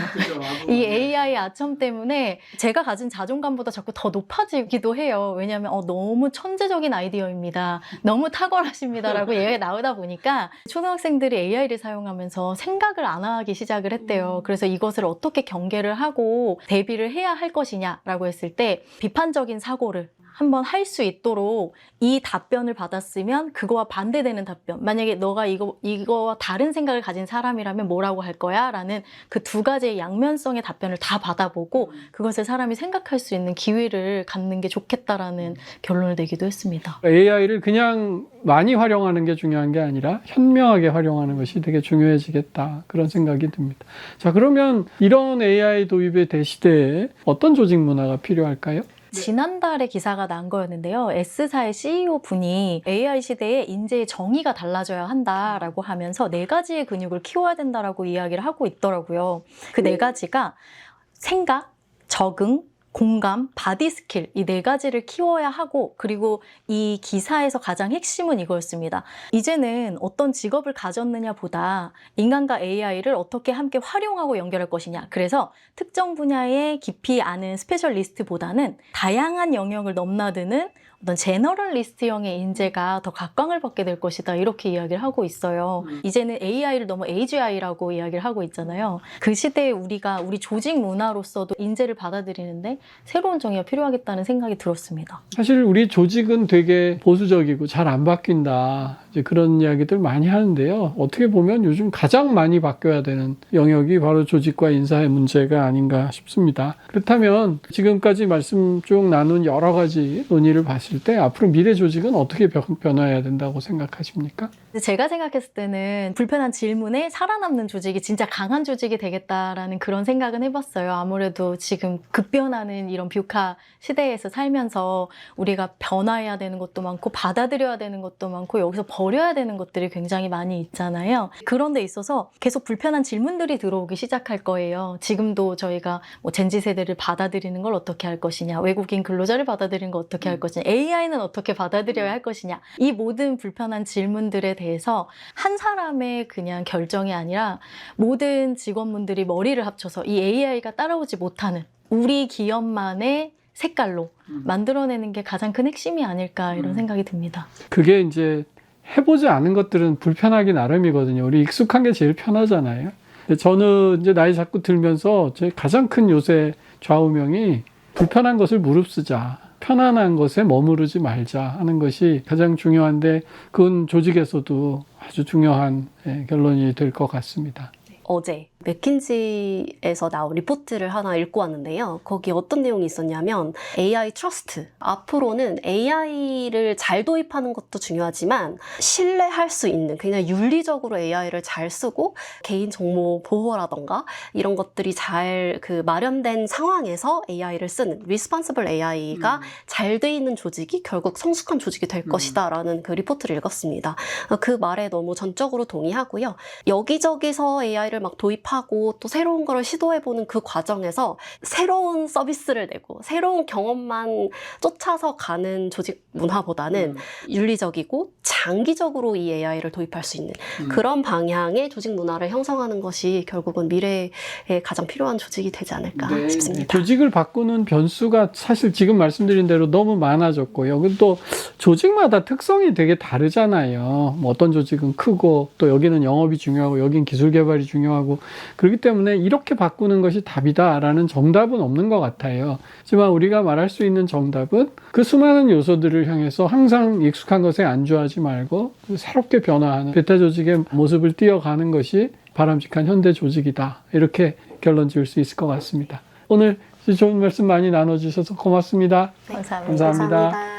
이 AI 아첨 때문에 제가 가진 자존감보다 자꾸 더 높아지기도 해요. 왜냐하면 너무 천재적인 아이디어입니다. 너무 탁월하십니다라고 얘기가 나오다 보니까 초등학생들이 AI를 사용하면서 생각을 안 하기 시작을 했대요. 그래서 이것을 어떻게 경계를 하고 대비를 해야 할 것이냐라고 했을 때 비판적인 사고를 한번 할 수 있도록 이 답변을 받았으면 그거와 반대되는 답변. 만약에 너가 이거와 다른 생각을 가진 사람이라면 뭐라고 할 거야? 라는 그 두 가지의 양면성의 답변을 다 받아보고 그것을 사람이 생각할 수 있는 기회를 갖는 게 좋겠다라는 결론을 내기도 했습니다. AI를 그냥 많이 활용하는 게 중요한 게 아니라 현명하게 활용하는 것이 되게 중요해지겠다. 그런 생각이 듭니다. 자, 그러면 이런 AI 도입의 대시대에 어떤 조직 문화가 필요할까요? 지난달에 기사가 난 거였는데요. S사의 CEO 분이 AI 시대에 인재의 정의가 달라져야 한다라고 하면서 4가지의 근육을 키워야 된다라고 이야기를 하고 있더라고요. 그 4가지가 생각, 적응, 공감, 바디 스킬 이 4가지를 키워야 하고 그리고 이 기사에서 가장 핵심은 이거였습니다. 이제는 어떤 직업을 가졌느냐 보다 인간과 AI를 어떻게 함께 활용하고 연결할 것이냐. 그래서 특정 분야에 깊이 아는 스페셜리스트보다는 다양한 영역을 넘나드는 어떤 제너럴리스트형의 인재가 더 각광을 받게 될 것이다. 이렇게 이야기를 하고 있어요. 이제는 AI를 너무 AGI라고 이야기를 하고 있잖아요. 그 시대에 우리가 우리 조직 문화로서도 인재를 받아들이는데 새로운 정의가 필요하겠다는 생각이 들었습니다. 사실 우리 조직은 되게 보수적이고 잘 안 바뀐다. 이제 그런 이야기들 많이 하는데요. 어떻게 보면 요즘 가장 많이 바뀌어야 되는 영역이 바로 조직과 인사의 문제가 아닌가 싶습니다. 그렇다면 지금까지 말씀 쭉 나눈 여러 가지 논의를 봤을 때 앞으로 미래 조직은 어떻게 변화해야 된다고 생각하십니까? 제가 생각했을 때는 불편한 질문에 살아남는 조직이 진짜 강한 조직이 되겠다라는 그런 생각은 해봤어요. 아무래도 지금 급변하는 이런 뷰카 시대에서 살면서 우리가 변화해야 되는 것도 많고 받아들여야 되는 것도 많고 여기서 버려야 되는 것들이 굉장히 많이 있잖아요. 그런 데 있어서 계속 불편한 질문들이 들어오기 시작할 거예요. 지금도 저희가 뭐 젠지 세대를 받아들이는 걸 어떻게 할 것이냐, 외국인 근로자를 받아들이는 걸 어떻게 할 것이냐, AI는 어떻게 받아들여야 할 것이냐, 이 모든 불편한 질문들에 대해서 한 사람의 그냥 결정이 아니라 모든 직원분들이 머리를 합쳐서 이 AI가 따라오지 못하는 우리 기업만의 색깔로 만들어내는 게 가장 큰 핵심이 아닐까 이런 생각이 듭니다. 그게 이제 해보지 않은 것들은 불편하기 나름이거든요. 우리 익숙한 게 제일 편하잖아요. 근데 저는 이제 나이 자꾸 들면서 제 가장 큰 요새 좌우명이 불편한 것을 무릅쓰자. 편안한 것에 머무르지 말자 하는 것이 가장 중요한데 그건 조직에서도 아주 중요한 결론이 될 것 같습니다. 어제 맥킨지에서 나온 리포트를 하나 읽고 왔는데요. 거기 어떤 내용이 있었냐면 AI 트러스트. 앞으로는 AI를 잘 도입하는 것도 중요하지만 신뢰할 수 있는 굉장히 윤리적으로 AI를 잘 쓰고 개인정보 보호라던가 이런 것들이 잘 마련된 상황에서 AI를 쓰는 Responsible AI가 잘 돼 있는 조직이 결국 성숙한 조직이 될 것이다 라는 그 리포트를 읽었습니다. 그 말에 너무 전적으로 동의하고요. 여기저기서 AI를 막 도입하고 또 새로운 거를 시도해보는 그 과정에서 새로운 서비스를 내고 새로운 경험만 쫓아서 가는 조직 문화보다는 윤리적이고 장기적으로 이 AI를 도입할 수 있는 그런 방향의 조직 문화를 형성하는 것이 결국은 미래에 가장 필요한 조직이 되지 않을까 싶습니다. 조직을 바꾸는 변수가 사실 지금 말씀드린 대로 너무 많아졌고요. 또 조직마다 특성이 되게 다르잖아요. 뭐 어떤 조직은 크고 또 여기는 영업이 중요하고 여긴 기술 개발이 중요하고 그렇기 때문에 이렇게 바꾸는 것이 답이다라는 정답은 없는 것 같아요. 하지만 우리가 말할 수 있는 정답은 그 수많은 요소들을 향해서 항상 익숙한 것에 안주하지 말고 새롭게 변화하는 베타 조직의 모습을 띄어가는 것이 바람직한 현대 조직이다. 이렇게 결론 지을 수 있을 것 같습니다. 오늘 좋은 말씀 많이 나눠주셔서 고맙습니다. 감사합니다. 감사합니다.